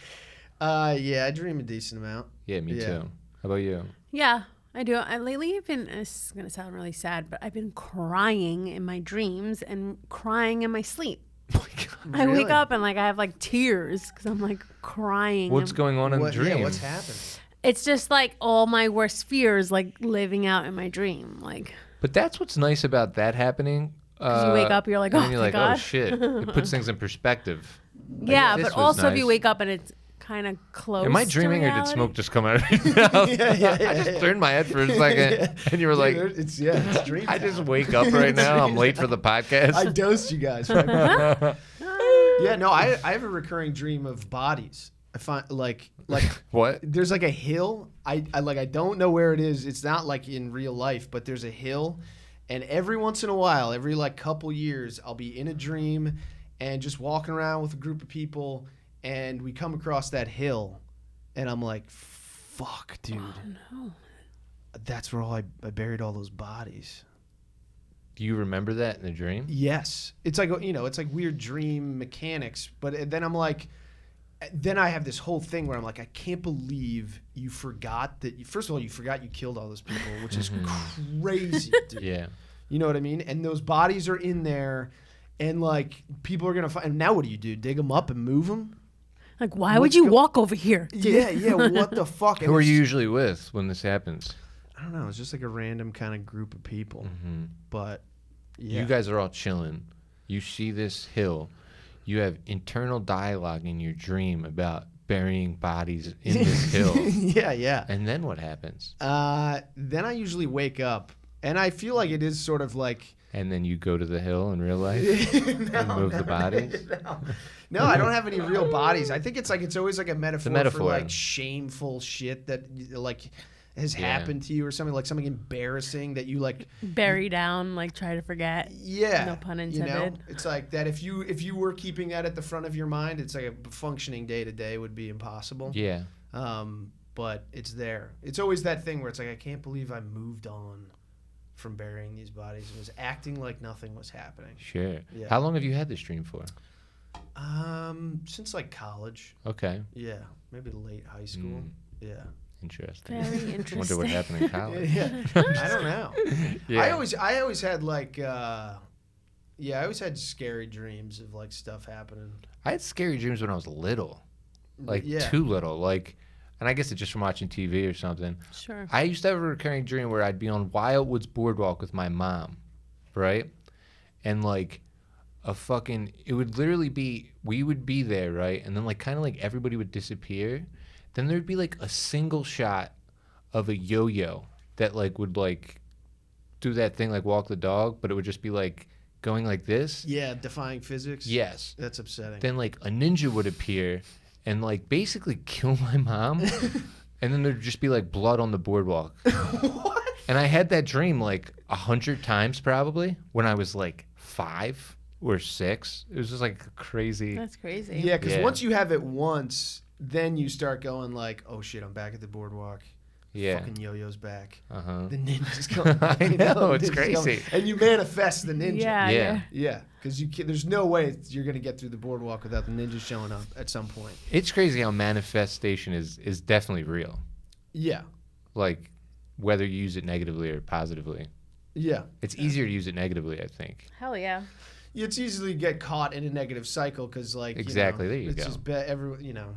Yeah, I dream a decent amount. Yeah, me Yeah. too. How about you? Yeah, I do. Lately I've been. This is gonna sound really sad, but I've been crying in my dreams and crying in my sleep. I wake Really? up and like I have like tears because I'm like crying. What's and going on in the dream? Yeah, what's happening? It's just like all my worst fears like living out in my dream. Like But that's what's nice about that happening. 'cause you wake up, you're like, and oh then you're my like, God. oh shit. It puts things in perspective. yeah, this but was also if you nice. wake up and it's kind of close. Am I to dreaming or did reality. smoke just come out of your mouth? I just turned my head for a second and you were like, it's dream. I just wake up right now. I'm late for the podcast. I dosed you guys. Right? Yeah, no, I have a recurring dream of bodies. I find like What? there's like a hill. I don't know where it is. It's not like in real life, but there's a hill, and every once in a while, every like couple years, I'll be in a dream and just walking around with a group of people, and we come across that hill, and I'm like, fuck, dude. Oh, no. That's where I buried all those bodies. Do you remember that in the dream? Yes. It's like, it's like weird dream mechanics. But then I'm like, then I have this whole thing where I'm like, I can't believe you forgot that. First of all, you forgot you killed all those people, which is crazy, dude. Yeah. You know what I mean? And those bodies are in there, and like people are going to find. And now what do you do? Dig them up and move them? Like, why would you walk over here? Dude? Yeah. What the fuck? And Who are it's- you usually with when this happens? I don't know. It's just like a random kind of group of people. But yeah. You guys are all chilling. You see this hill. You have internal dialogue in your dream about burying bodies in this hill. Yeah. And then what happens? Then I usually wake up, and I feel like it is sort of like. And then you go to the hill in real life and move the bodies? No, I don't have any real bodies. I think it's always like a metaphor, for metaphor. like shameful shit that like has happened to you, or something like something embarrassing that you like Bury down, like try to forget. Yeah. No pun You know? intended. It's like that if you were keeping that at the front of your mind, it's like a functioning day to day would be impossible. Yeah. But it's there. It's always that thing where it's like, I can't believe I moved on from burying these bodies and was acting like nothing was happening. Sure. Yeah. How long have you had this dream for? Since like college. Okay. Yeah. Maybe late high school. Yeah. Interesting. Very interesting. Wonder what happened in college. Yeah. I don't know. Yeah. I always had like I always had scary dreams of like stuff happening. I had scary dreams when I was little. Like Yeah. too little. Like, and I guess it's just from watching TV or something. Sure. I used to have a recurring dream where I'd be on Wildwoods Boardwalk with my mom, right? And like it would literally be, we would be there, right? And then like kind of like everybody would disappear. Then there'd be like a single shot of a yo-yo that like would like do that thing like walk the dog, but it would just be like going like this. Yeah, defying physics. Yes. That's upsetting. Then like a ninja would appear and like basically kill my mom. And then there'd just be like blood on the boardwalk. What? And I had that dream like 100 times probably when I was like 5 or 6. It was just like crazy. That's crazy. Yeah, because Yeah. once you have it once, then you start going like, oh shit, I'm back at the boardwalk. Yeah. Fucking yo-yo's back. Uh-huh. The ninja's coming. I know, it's Ninja's crazy. coming. And you manifest the ninja. Yeah. Yeah. Yeah, because there's no way you're gonna get through the boardwalk without the ninja showing up at some point. It's crazy how manifestation is definitely real. Yeah, Like whether you use it negatively or positively. yeah. It's easier to use it negatively, I think. Hell yeah. It's easily get caught in a negative cycle because, like, Exactly, there you it's go. just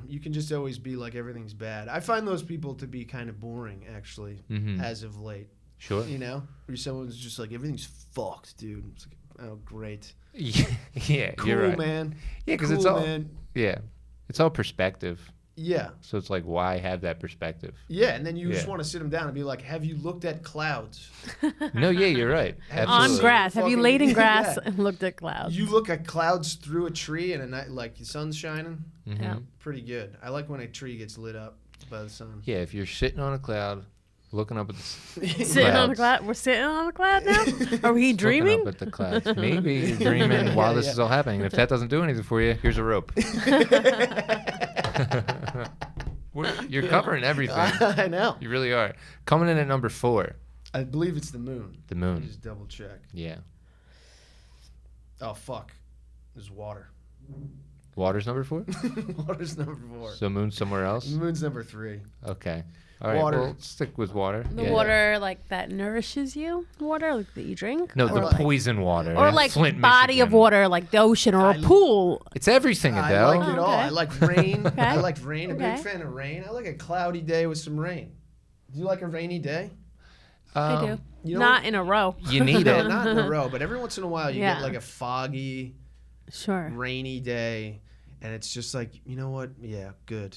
you can just always be like everything's bad. I find those people to be kind of boring, actually, Mhm. as of late. Sure. You know, where someone's just like everything's fucked, dude. It's like, oh, great, Yeah, cool, you're right. man. Yeah, because cool, it's all man. yeah, it's all perspective. Yeah, So it's like, why have that perspective? yeah, and then you just Yeah. want to sit them down and be like, "Have you looked at clouds? No, yeah, you're right. On On Absolutely. grass. Have you Fucking- laid in grass yeah. and looked at clouds? You look at clouds through a tree and a night like the sun's shining. Mhm. Yeah. Pretty good. I like when a tree gets lit up by the sun. Yeah, if you're sitting on a cloud, looking up at the Sitting on the clouds. cloud. We're sitting on the cloud now? Are we dreaming? Looking up at the clouds. Maybe you're dreaming while this is all happening. And if that doesn't do anything for you, here's a rope. You're covering everything. I know. You really are. Coming in at number 4, I believe it's the moon. the Let me moon. just double check. Yeah. Oh fuck. There's water. Water's number 4? Water's number 4. So moon's somewhere else? Moon's number 3. Okay. All right, Water. well, stick with water. The Yeah. water, like, that nourishes you? Water, like, that you drink? No, Or the like- poison water. Or, in like, Flint, body of Michigan. water, like the ocean or a pool. It's everything, I Adele. like it all. Okay. I like rain. Okay. I like rain. I'm a big Okay. fan of rain. I like a cloudy day with some rain. Do you like a rainy day? I do. you know Not in a row. You need No, it. not in a row, but every once in a while you Yeah. get like a foggy, Sure. rainy day, and it's just like, you know what? Yeah, good.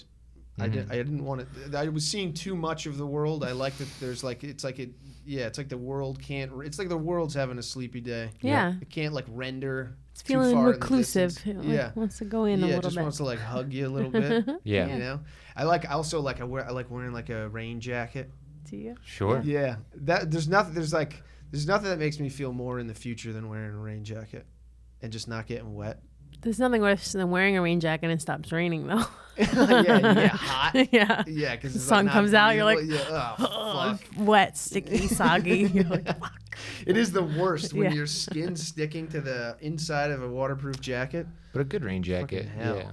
I Mm-hmm. didn't want to. I was seeing too much of the world. I like that. There's like it's like it. Yeah, it's like the world can't. It's like the world's having a sleepy day. Yeah. It can't like render. It's too feeling far in the reclusive. distance. It like, Yeah. wants to go in a Yeah, it little just bit. wants to like hug you a little bit. Yeah. You know, I like wearing like a rain jacket. Do you? Sure. Yeah, there's nothing that makes me feel more in the future than wearing a rain jacket and just not getting wet. There's nothing worse than wearing a rain jacket and it stops raining, though. Yeah, you get hot. Yeah. Yeah, because The sun comes out, you're like, yeah, oh, fuck. Wet, sticky, soggy. You're like, fuck. It is the worst when Yeah. your skin's sticking to the inside of a waterproof jacket. But a good rain jacket. Fucking hell. Yeah.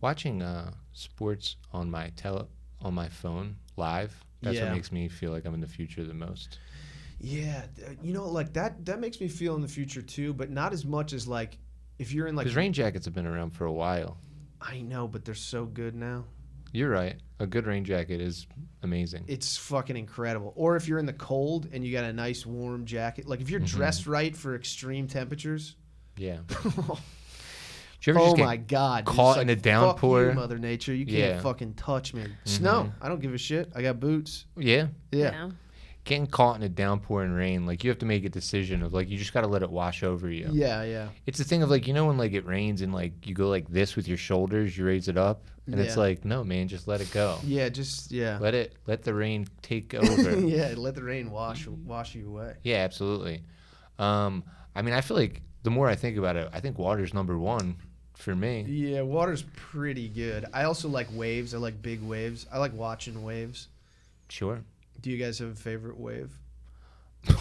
Watching sports on my phone live, that's Yeah. what makes me feel like I'm in the future the most. Yeah, you know, like that makes me feel in the future too, but not as much as like if you're in like. Because rain jackets have been around for a while. I know, but they're so good now. You're right. A good rain jacket is amazing. It's fucking incredible. Or if you're in the cold and you got a nice warm jacket, like if you're Mm-hmm. dressed right for extreme temperatures. Yeah. Do you ever Oh just get my God! You're caught just in a like, downpour? Fuck you, Mother Nature. You can't Yeah. Mm-hmm. fucking touch me. Snow. I don't give a shit. I got boots. Yeah. Yeah. Getting caught in a downpour and rain, like you have to make a decision of like you just got to let it wash over you. Yeah, yeah. It's the thing of like, you know, when like it rains and like you go like this with your shoulders, you raise it up, and it's Yeah. like, no, man, just let it go. Yeah, just yeah. Let the rain take over. Yeah, let the rain wash you away. Yeah, absolutely. I mean, I feel like the more I think about it, I think water's number 1 for me. Yeah, water's pretty good. I also like waves. I like big waves. I like watching waves. Sure. Do you guys have a favorite wave? Do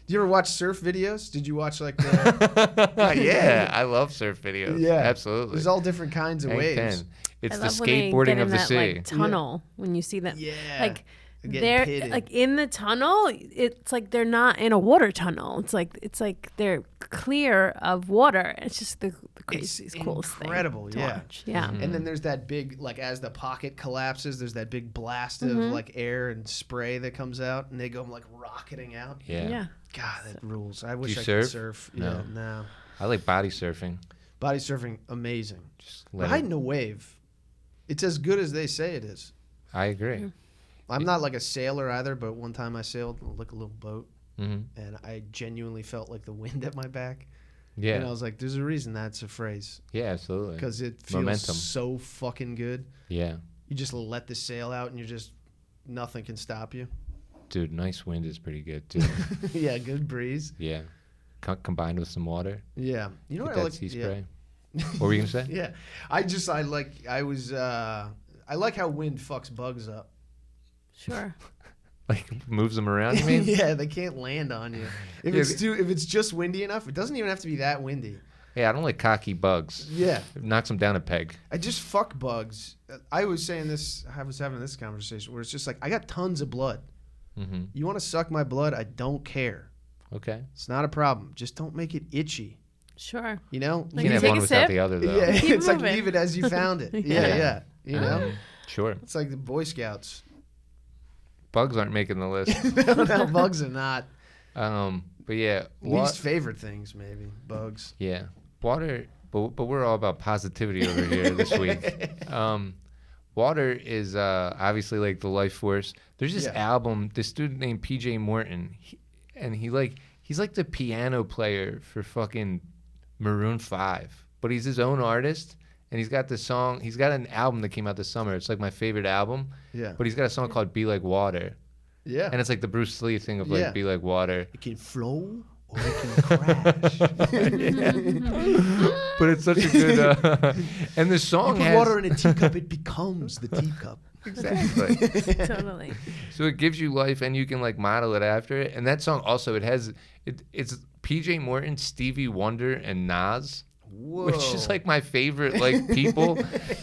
you ever watch surf videos? Did you watch like the Yeah, I love surf videos. Yeah. absolutely. There's all different kinds of Hank waves. 10. It's I the love when they skateboarding get in of the that, sea. like, tunnel when you see them. Yeah. Like Getting they're pitted. like in the tunnel. It's like they're not in a water tunnel. It's like they're clear of water. It's just the craziest, coolest incredible, thing to yeah. watch. Yeah. Mm-hmm. And then there's that big, like, as the pocket collapses, there's that big blast of, like, air and spray that comes out, and they go, like, rocketing out. Yeah. Yeah. God, that rules. I wish you I surf? could surf. No. Yeah, no. I like body surfing. Body surfing, amazing. Just let Riding it, a wave, it's as good as they say it is. I agree. I'm not, like, a sailor either, but one time I sailed, like, a little boat. and I genuinely felt like the wind at my back. Yeah. And I was like, there's a reason that's a phrase. Yeah, absolutely. Because it feels Momentum. so fucking good. Yeah. You just let the sail out and nothing can stop you. Dude, nice wind is pretty good, too. Yeah, good breeze. Yeah. Combined with some water. Yeah. You know Get what I that like? sea Yeah. spray. What were you going to say? Yeah. I like how wind fucks bugs up. Sure. Like, moves them around, you mean? Yeah, they can't land on you. If it's just windy enough, it doesn't even have to be that windy. Yeah, I don't like cocky bugs. Yeah. It knocks them down a peg. I just fuck bugs. I was saying this, I was having this conversation where it's just like, I got tons of blood. Mm-hmm. You want to suck my blood? I don't care. Okay. It's not a problem. Just don't make it itchy. Sure. You know? Like You you can't have take one a without sip? the other, though. Yeah, Keep it's like moving. leave it as you found it. Yeah. Yeah. You know? Sure. It's like the Boy Scouts. Bugs aren't making the list. No, bugs are not. But yeah. Least favorite things, maybe. Bugs. Yeah. Water, but we're all about positivity over here this week. Water is obviously like the life force. There's this album, this dude named PJ Morton, he's like the piano player for fucking Maroon 5, but he's his own artist, and he's got an album that came out this summer. It's like my favorite album. Yeah. But he's got a song called Be Like Water. Yeah. And it's like the Bruce Lee thing of like Be Like Water. It can flow or it can crash. But it's such a good and the song You put has water in a teacup, it becomes the teacup. exactly. Totally. So it gives you life, and you can like model it after it. And that song also, it's PJ Morton, Stevie Wonder, and Nas, Whoa. which is like my favorite like people,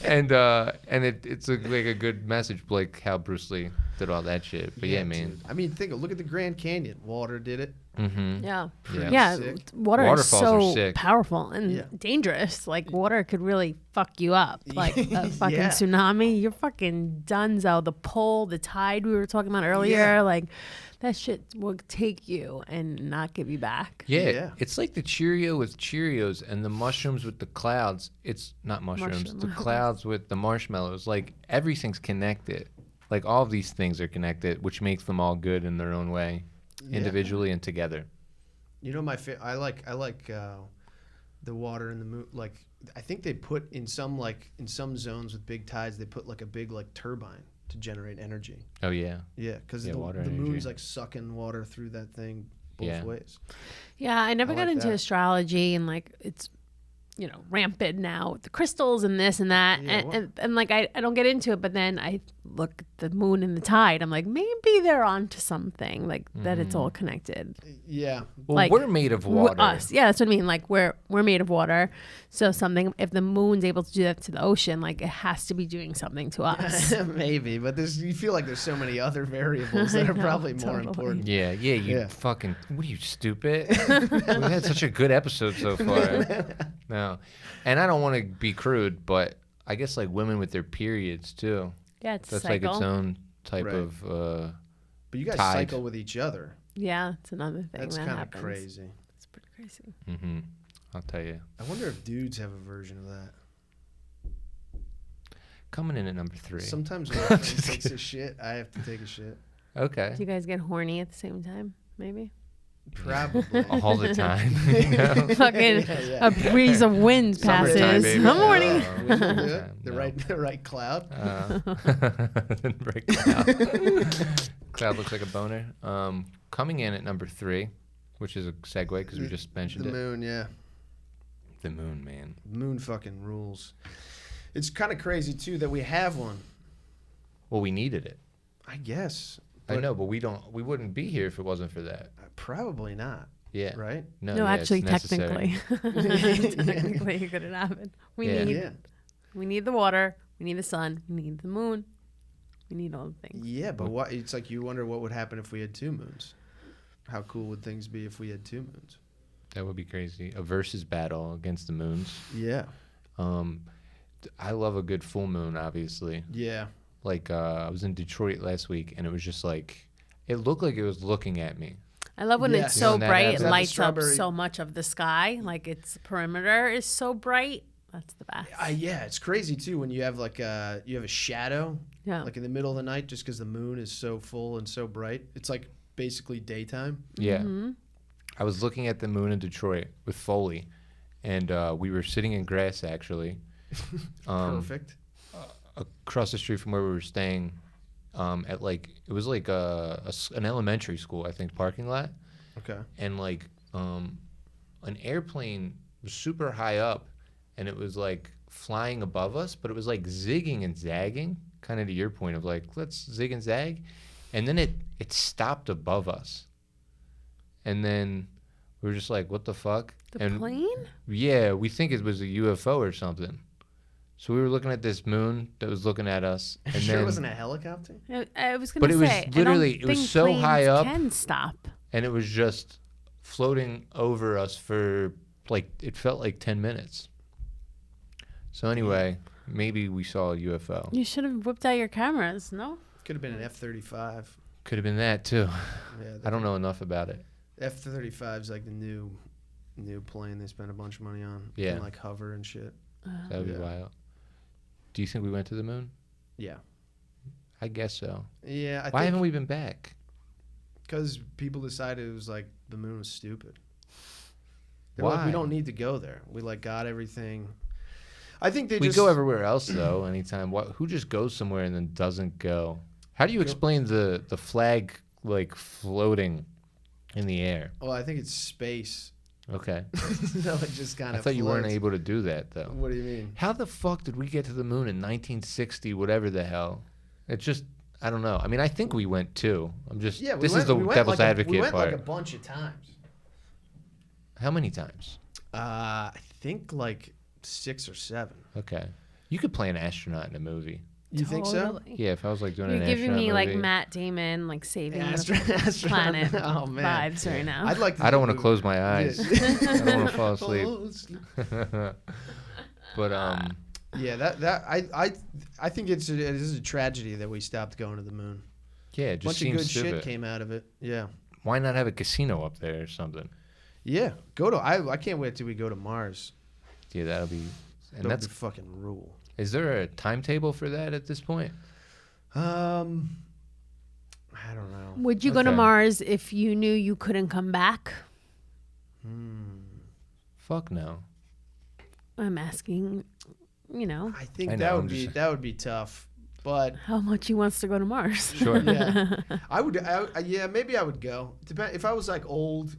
and it's like a good message, like how Bruce Lee did all that shit. But yeah, man. Dude. I mean, look at the Grand Canyon. Water did it. Mm-hmm. Yeah. Yeah. Yeah. Sick. Water is Waterfalls are so sick. powerful and dangerous. Like water could really fuck you up. Like a fucking tsunami, you're fucking donezo. The pull, the tide we were talking about earlier, like that shit will take you and not give you back. Yeah, it's like the Cheerio with Cheerios and the mushrooms with the clouds. It's not mushrooms, the clouds with the marshmallows. Like everything's connected. Like all of these things are connected, which makes them all good in their own way, individually and together. You know, I like the water and the moon. Like I think they put in some zones with big tides, they put like a big like turbine to generate energy. Oh yeah. Yeah, because the moon's like sucking water through that thing both ways. Yeah, I never got like into that. astrology, and like it's rampant now with the crystals and this and that, and like I don't get into it, but then I look at the moon and the tide, I'm like, maybe they're onto something, like that it's all connected. Yeah. Well, Like, we're made of water. Us, yeah, that's what I mean. Like we're made of water, so something. If the moon's able to do that to the ocean, like it has to be doing something to us. Maybe, but you feel like there's so many other variables that are probably more important. Yeah, you fucking. What are you, stupid? We had such a good episode so far. No, and I don't want to be crude, but I guess like women with their periods too. Yeah, it's That's cycle. like its own type Right. of. But you guys tide. cycle with each other. Yeah, it's another thing That's that kind of happens. crazy. It's pretty crazy. Mm-hmm. I'll tell you. I wonder if dudes have a version of that. Coming in at number 3. Sometimes when my friend takes a shit, I have to take a shit. Okay. Do you guys get horny at the same time? Maybe. Probably. All the time. You know? Fucking a breeze of wind Summertime, passes. baby. I'm horny. Will you do it? Summertime, The no. right cloud. Right cloud. Cloud looks like a boner. Coming in at number 3, which is a segue because we just mentioned The it. moon, yeah. The moon, man. Moon fucking rules. It's kind of crazy too that we have one. Well, we needed it. I guess. I But know, but we wouldn't be here if it wasn't for that. Probably not. Yeah. Right? No, yeah, it's actually, necessary. technically, it couldn't happen. We Yeah. need Yeah. we need the water. We need the sun. We need the moon. We need all the things. Yeah, but what? It's like you wonder what would happen if we had 2 moons. How cool would things be if we had 2 moons? That would be crazy. A versus battle against the moons. Yeah. I love a good full moon, obviously. Yeah. Like, I was in Detroit last week, and it was just like, it looked like it was looking at me. I love when Yeah. it's You know, so when that bright, happens. it Is that the lights up strawberry- so much of the sky. Like its perimeter is so bright. That's the best. Yeah, it's crazy too when you have like you have a shadow Yeah. like in the middle of the night just because the moon is so full and so bright. It's like basically daytime. Yeah. I was looking at the moon in Detroit with Foley, and we were sitting in grass, actually. Perfect. Across the street from where we were staying, at like, it was like an elementary school, I think, parking lot. Okay. And like an airplane was super high up, and it was like flying above us, but it was like zigging and zagging, kind of to your point of like, let's zig and zag. And then it stopped above us. And then we were just like, what the fuck? The plane? Yeah, we think it was a UFO or something. So we were looking at this moon that was looking at us. And Sure, then, it wasn't a helicopter. I was But gonna it was say, literally- I it don't was think so high planes up. Can stop. and it was just floating over us for like, it felt like 10 minutes. So anyway, maybe we saw a UFO. You should have whipped out your cameras. No. Could have been an F-35. Could have been that too. Yeah, I don't know enough about it. F-35 is like the new plane they spent a bunch of money on. Yeah. Can like hover and shit. That would Yeah. be wild. Do you think we went to the moon? Yeah. I guess so. Yeah. Why haven't we been back? Because people decided it was like the moon was stupid. They were like, Why? we don't need to go there. We like got everything. I think they We just go everywhere else though. Anytime. Who just goes somewhere and then doesn't go? How do you explain the flag like floating in the air? Well, I think it's space. Okay. So it just kind I of. thought you weren't able to do that though. What do you mean? How the fuck did we get to the moon in 1960? Whatever the hell. It's just I don't know. I mean, I think we went too. I'm just. Yeah, we this went, is the we went devil's like advocate we went part. like a bunch of times. How many times? I think like 6 or 7. Okay. You could play an astronaut in a movie. You think so? Totally. Yeah, if I was like doing You're an giving astronaut me like movie. Matt Damon, like saving the Astronaut. planet Oh man. vibes right now. I'd like. To I don't do want a to close movie. my eyes. Yeah. I don't want to fall asleep. Oh, sleep. But Yeah, I think it is a tragedy that we stopped going to the moon. yeah, it A just bunch of seems good stupid. shit came out of it. Yeah. Why not have a casino up there or something? Yeah. Go to. I can't wait till we go to Mars. Yeah, that'll be. And That'll that's. be fucking rule. Is there a timetable for that at this point? I don't know. Would you go to Okay. Mars if you knew you couldn't come back? Fuck no. I'm asking, you know, I think I that know, would I'm be just- that would be tough. But how much he wants to go to Mars. Sure. yeah, I would. Yeah, maybe I would go. Depend if I was like old.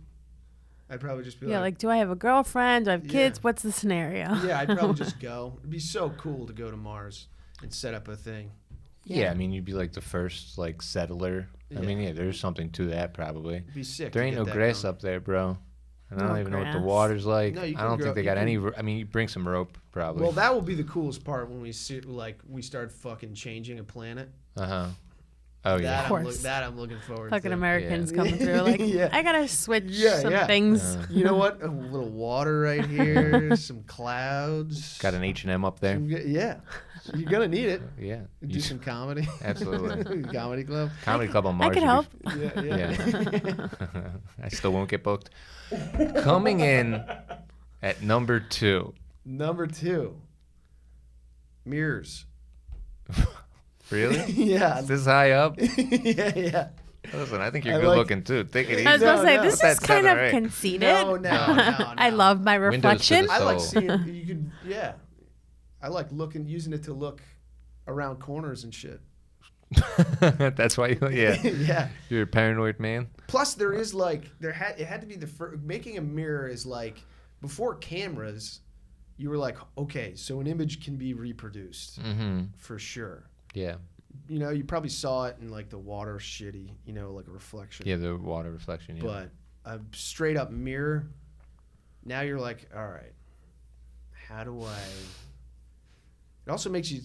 I'd probably just be Yeah, like, like, do I have a girlfriend? Do I have kids? Yeah. What's the scenario? yeah, I'd probably just go. It'd be so cool to go to Mars and set up a thing. Yeah, I mean, you'd be like the first like settler. I mean, yeah, there's something to that probably. It'd be sick. There to ain't get no that grass going. up there, bro. And I don't No even know what the grass. water's like. No, you I can don't grow- think they you got can- any. I mean, you bring some rope probably. Well, that will be the coolest part when we see like we start fucking changing a planet. Oh yeah. Of course. That I'm looking forward Fucking to. Americans Yeah. coming through like, Yeah. I gotta switch Yeah, some yeah. things. You know what? A little water right here, some clouds. Got an H&M up there. Yeah, you're gonna need it. Yeah. Do You- some comedy. Absolutely. Comedy club. Comedy club on I Mars. could would be- help. Yeah. Yeah. I still won't get booked. Coming in at number 2. Number 2. Mirrors. Really? Yeah. Is this high up? Yeah. Listen, I think you're I good like- looking too. Take it easy. I was about to say, No, this no. is That's kind of seven or eight. conceited. No. I love my Windows to reflection. the I like soul. seeing. You could. Yeah. I like using it to look around corners and shit. That's why you, yeah. Yeah. You're a paranoid man. Plus, there is like it had to be the first. Making a mirror is like before cameras. You were like, okay, so an image can be reproduced for sure. Yeah. You know, you probably saw it in like the water shitty. You know, like a reflection. Yeah, the water reflection. Yeah. But a straight up mirror. Now you're like, all right, how do I? It also makes you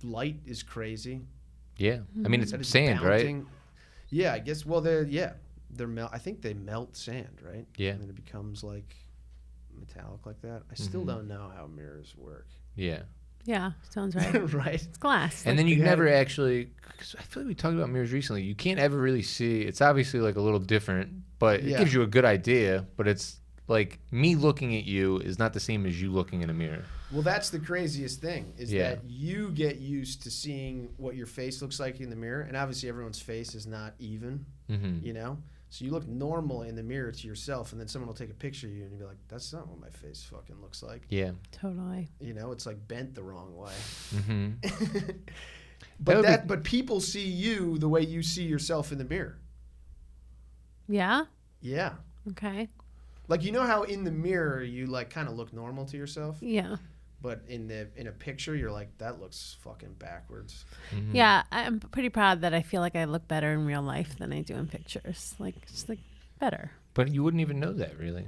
light is crazy. Yeah. I mean, That it's is sand, right? bounting. Yeah, I guess. Well, they're melt. I think they melt sand, right? Yeah. And then it becomes like metallic like that. I still don't know how mirrors work. Yeah. Yeah, sounds right. Right. It's glass. And then you Yeah. never actually, cause I feel like we talked about mirrors recently. You can't ever really see. It's obviously like a little different, but it Yeah. gives you a good idea. But it's like me looking at you is not the same as you looking in a mirror. Well, that's the craziest thing is Yeah. that you get used to seeing what your face looks like in the mirror, and obviously everyone's face is not even. You know? So you look normal in the mirror to yourself, and then someone will take a picture of you, and you'll be like, that's not what my face fucking looks like. Yeah. Totally. You know, it's like bent the wrong way. Mm-hmm. But people see you the way you see yourself in the mirror. Yeah? Yeah. Okay. Like, you know how in the mirror you like kind of look normal to yourself? Yeah. But in a picture, you're like, that looks fucking backwards. Mm-hmm. Yeah, I'm pretty proud that I feel like I look better in real life than I do in pictures. Like, just like better. But you wouldn't even know that, really,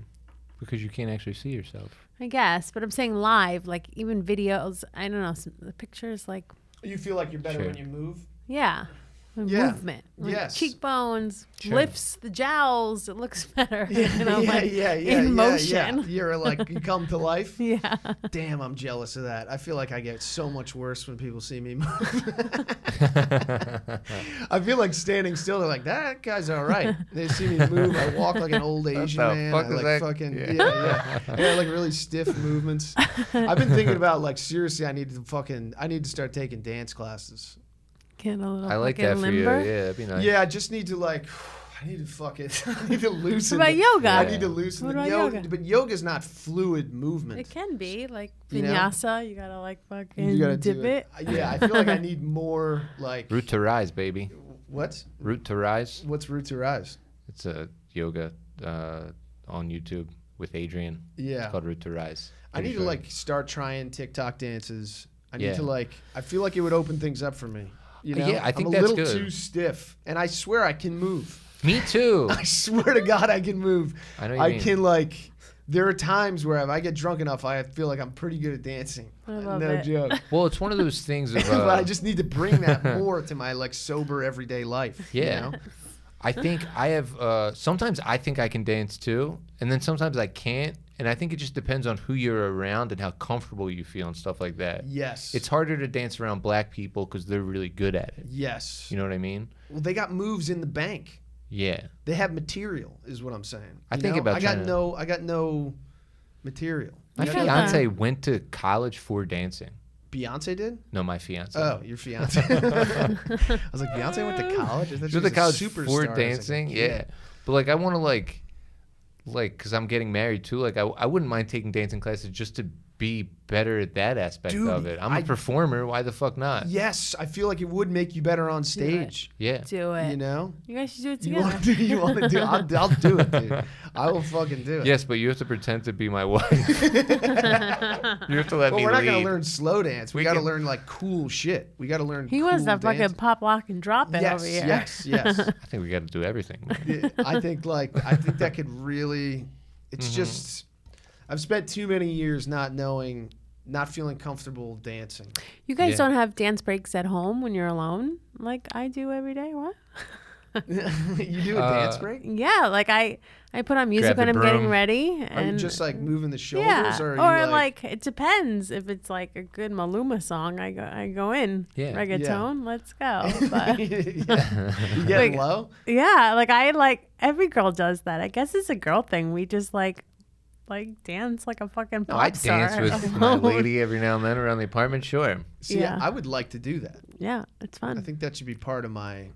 because you can't actually see yourself. I guess, but I'm saying live, like even videos, I don't know, the pictures, like, You feel like you're better Sure. when you move? yeah. Yeah. Movement. Like Yes. cheekbones, Sure. lifts the jowls. It looks better. You know, yeah, like yeah, in motion. Yeah. You're like, you come to life? Yeah. Damn, I'm jealous of that. I feel like I get so much worse when people see me move. I feel like standing still, they're like, that guy's all right. They see me move. I walk like an old Asian the man. fuck I is like that? fucking, Yeah. yeah. I got like really stiff movements. I've been thinking about, like, seriously, I need to start taking dance classes. Get a little I like fucking that for limber. you. Yeah, that'd be nice. Yeah, I just need to like, I need to fucking, I need to loosen. What about yoga? I need to loosen What the about yoga, yoga? but yoga's not fluid movement. It can be like You know? vinyasa. You gotta like fucking You gotta dip do it. Yeah, I feel like I need more like. Root to Rise, baby. What? Root to Rise. What's root to rise? It's a yoga on YouTube with Adrian. Yeah. It's called Root to Rise. I need to Pretty like start trying TikTok dances. I need Yeah. to like. I feel like it would open things up for me. You know? Yeah, I think I'm a that's little good. too stiff, and I swear I can move. Me too. I swear to God, I can move. I know what you mean. can like. There are times where if I get drunk enough, I feel like I'm pretty good at dancing. I love no it. joke. Well, it's one of those things of. But I just need to bring that more to my like sober everyday life. Yeah. You know? I think I have. Sometimes I think I can dance too, and then sometimes I can't. And I think it just depends on who you're around and how comfortable you feel and stuff like that. Yes. It's harder to dance around black people because they're really good at it. Yes. You know what I mean? Well, they got moves in the bank. Yeah. They have material, is what I'm saying. I You think know? about I got trying to- no. I got no material. My You feel got that. fiance went to college for dancing. Beyonce did? No, my fiance. Oh, your fiance. I was like, Beyonce went to college. I thought She went to was a college superstar for as, like, a dancing. kid. Yeah, but like I want to like, because I'm getting married too. Like I wouldn't mind taking dancing classes just to be better at that aspect Dude, of it. I'm a performer. Why the fuck not? Yes, I feel like it would make you better on stage. Yeah. Do it. You know? You guys should do it You together. want to do? You want to do? I'll do it, dude. I will fucking do it. Yes, but you have to pretend to be my wife. You have to let But me we're not lead. gonna learn slow dance. We We got to can- learn like cool shit. We got to learn. He cool wants to fucking dance. pop, lock, and drop it Yes, over here. yes. I think we got to do everything. man. I think that could really. It's just. I've spent too many years not feeling comfortable dancing. You guys Yeah. don't have dance breaks at home when you're alone, like I do every day. What? You do a dance break? Yeah, like I put on music Grab when the I'm getting broom. ready, Are you and just like moving the shoulders, yeah, or are you like it depends. If it's like a good Maluma song, I go in. Yeah. Reggaeton, let's go. But Yeah. You getting Like- low? yeah, like every girl does that. I guess it's a girl thing. We just like dance like a fucking pop I star dance with my alone. lady every now and then around the apartment. Sure. See, Yeah. I would like to do that. Yeah, it's fun. I think that should be part of my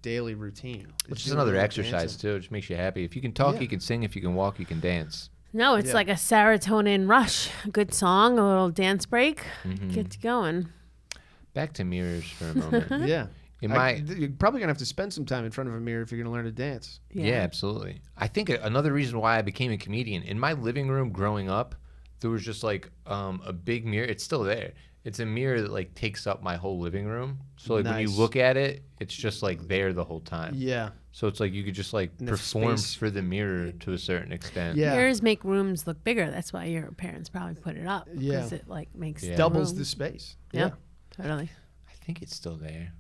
daily routine. Which is do a another little exercise dancing. too. It just makes you happy. If you can talk, Yeah. you can sing. If you can walk, you can dance. No, it's Yeah. like a serotonin rush. A good song, a little dance break, Mhm. gets you going. Back to mirrors for a moment. Yeah. In You're probably gonna have to spend some time in front of a mirror if you're gonna learn to dance. Yeah, absolutely. I think another reason why I became a comedian, in my living room growing up, there was just like a big mirror. It's still there. It's a mirror that like takes up my whole living room. So like when you Nice. look at it, it's just like there the whole time. Yeah. So it's like you could just like And the perform space- for the mirror to a certain extent. Yeah. Mirrors make rooms look bigger. That's why your parents probably put it up. Yeah. Because it like makes Yeah. the Doubles room- the space. Yeah. Totally. I think it's still there.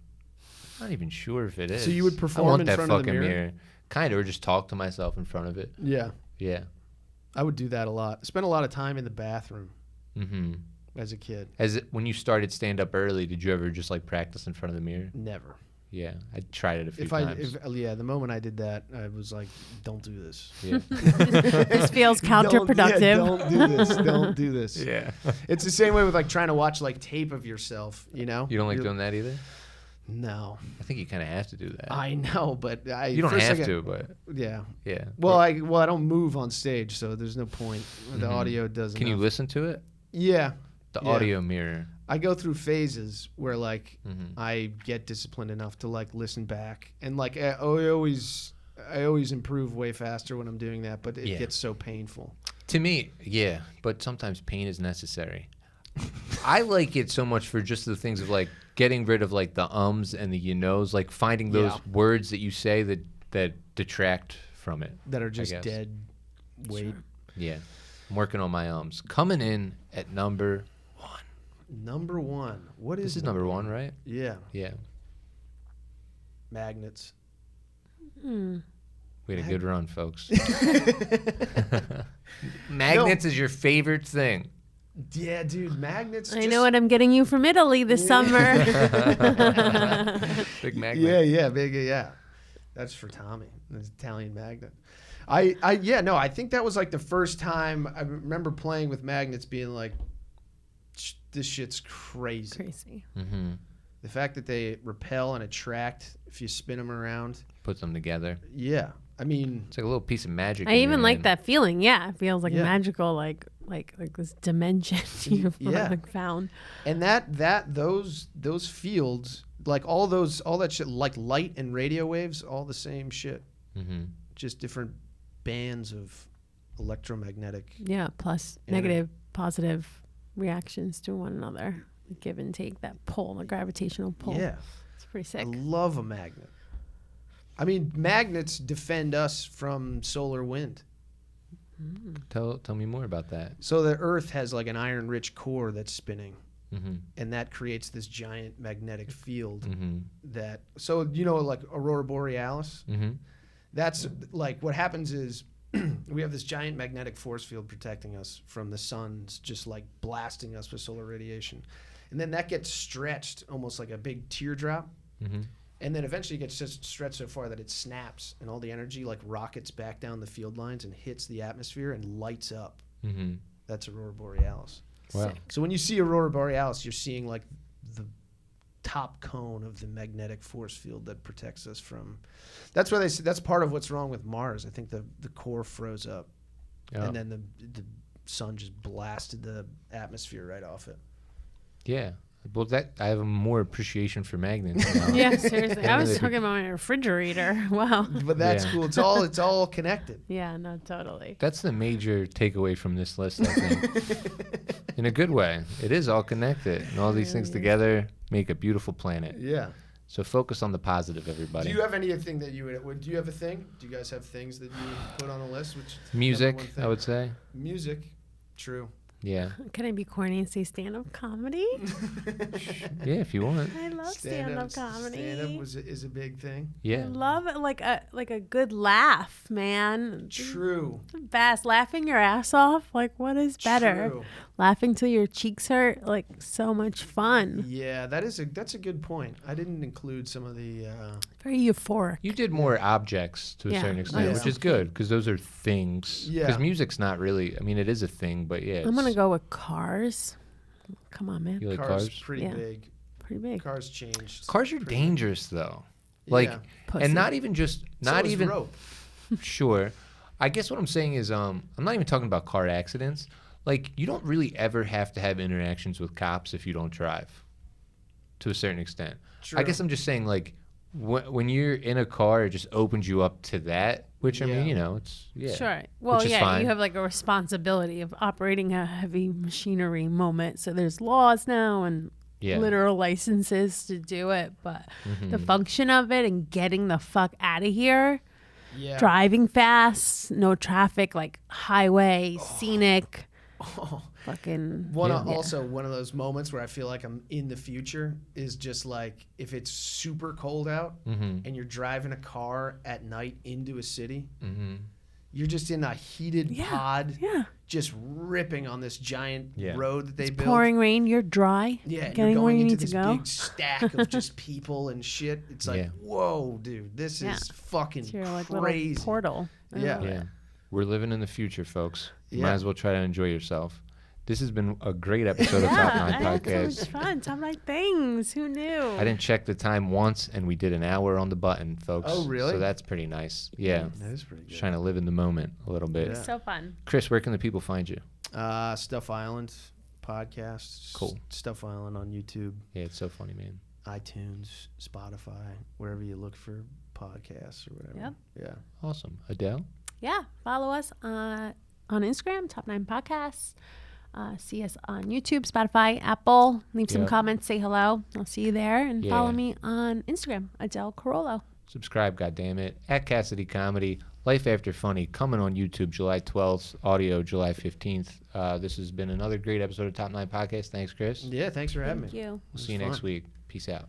I'm not even sure if it is. So you would I perform want in that front of the fucking mirror? Kind of, or just talk to myself in front of it. Yeah. Yeah. I would do that a lot. I spent a lot of time in the bathroom Mm-hmm. as a kid. When you started stand up early, did you ever just like practice in front of the mirror? Never. Yeah, I tried it a few times. The moment I did that, I was like, don't do this. Yeah. This feels counterproductive. Don't do this. Don't do this. Yeah. It's the same way with like trying to watch like tape of yourself, you know? You don't like You're- doing that either? No. I think you kind of have to do that. I know, but you don't have to, but yeah. yeah. Well, I don't move on stage, so there's no point. The audio doesn't. Can you listen to it? Yeah. The audio mirror. I go through phases where like I get disciplined enough to like listen back, and like I always improve way faster when I'm doing that, but it gets so painful. To me, yeah, but sometimes pain is necessary. I like it so much for just the things of like getting rid of like the ums and the you knows, like finding those words that you say that detract from it. That are just dead weight. Sure. Yeah. I'm working on my ums. Coming in at number 1. Number 1. What is this? Is number 1, right? Yeah. Yeah. Magnets. We had a good run, folks. Magnets is your favorite thing. Yeah, dude, magnets. I know what I'm getting you from Italy this summer. Big magnet. Yeah. That's for Tommy. It's Italian magnet. I think that was like the first time I remember playing with magnets, being like, this shit's crazy. Mm-hmm. The fact that they repel and attract if you spin them around. Put them together. Yeah. I mean, it's like a little piece of magic. I even like that feeling. Yeah, it feels like magical, like this dimension you've like found. And those fields, like all that shit, like light and radio waves, all the same shit. Mm-hmm. Just different bands of electromagnetic. Yeah, plus negative, positive reactions to one another. The give and take, that pull, the gravitational pull. Yeah, it's pretty sick. I love a magnet. I mean, magnets defend us from solar wind. Tell me more about that. So the Earth has like an iron-rich core that's spinning, mm-hmm. and that creates this giant magnetic field. Mm-hmm. That, so you know, like Aurora Borealis. Mm-hmm. That's like what happens is we have this giant magnetic force field protecting us from the sun's just like blasting us with solar radiation, and then that gets stretched almost like a big teardrop. Mm-hmm. And then eventually it gets just stretched so far that it snaps, and all the energy like rockets back down the field lines and hits the atmosphere and lights up. Mm-hmm. That's Aurora Borealis. Wow. Sick. So when you see Aurora Borealis, you're seeing like the top cone of the magnetic force field that protects us from. That's why they say that's part of what's wrong with Mars. I think the core froze up, and then the sun just blasted the atmosphere right off it. Yeah. Well, I have a more appreciation for magnets now. Yeah, seriously. I was talking about my refrigerator. Wow. But that's cool. It's all connected. Yeah, no, totally. That's the major takeaway from this list, I think. In a good way. It is all connected. And all these things together make a beautiful planet. Yeah. So focus on the positive, everybody. Do you have anything that you would? Do you have a thing? Do you guys have things that you put on the list? Which music, I would say. Music. True. Yeah. Can I be corny and say stand-up comedy? Yeah, if you want. I love stand-up comedy. Stand-up is a big thing. Yeah. I love it, like a good laugh, man. True. The best. Laughing your ass off. Like, what is better? True. Laughing till your cheeks hurt. Like, so much fun. Yeah, that's a good point. I didn't include some of the. Very euphoric. You did more objects to a certain extent, which is good because those are things. Yeah. Because music's not really. I mean, it is a thing, but yeah. I'm gonna go with Cars. Come on, man. You like Cars? cars? Pretty big. Pretty big. Cars changed. Cars are dangerous though. Like, Yeah. Pussy. and not even just not So is even. rope. Sure. I guess what I'm saying is, I'm not even talking about car accidents. Like, you don't really ever have to have interactions with cops if you don't drive, to a certain extent. True. I guess I'm just saying, like, when you're in a car, it just opens you up to that. Which I mean, you know, it's Sure. Well, which is fine. you have like a responsibility of operating a heavy machinery moment. So there's laws now and literal licenses to do it, but the function of it and getting the fuck out of here, driving fast, no traffic, like highway, scenic. Fucking Also one of those moments where I feel like I'm in the future is just like if it's super cold out and you're driving a car at night into a city, you're just in a heated pod, just ripping on this giant road that they built. Pouring rain, you're dry. Yeah, getting you're where going you into need this to go. big stack of just people and shit. It's like, whoa, dude, this is fucking It's your like crazy. little portal. Yeah. Yeah. We're living in the future, folks. You might Yeah. as well try to enjoy yourself. This has been a great episode of Top 9 I had so Podcast. much fun. Top 9 things. Who knew? I didn't check the time once, and we did an hour on the button, folks. Oh, really? So that's pretty nice. Yeah. That is pretty good. Just trying to live in the moment a little bit. Yeah. So fun. Chris, where can the people find you? Stuff Island podcast. Cool. Stuff Island on YouTube, Yeah, it's so funny, man. iTunes, Spotify, wherever you look for podcasts or whatever. Yep. Yeah. Awesome. Adele? Yeah. Follow us on Instagram, Top 9 Podcasts. See us on YouTube, Spotify, Apple. Leave some Yep. comments. Say hello. I'll see you there. And follow Yeah. me on Instagram, Adele Carollo. Subscribe, goddammit. At Cassidy Comedy. Life After Funny coming on YouTube July 12th. Audio July 15th. This has been another great episode of Top 9 Podcast. Thanks, Chris. Yeah, thanks for having me. Thank you. We'll see you next week. Peace out.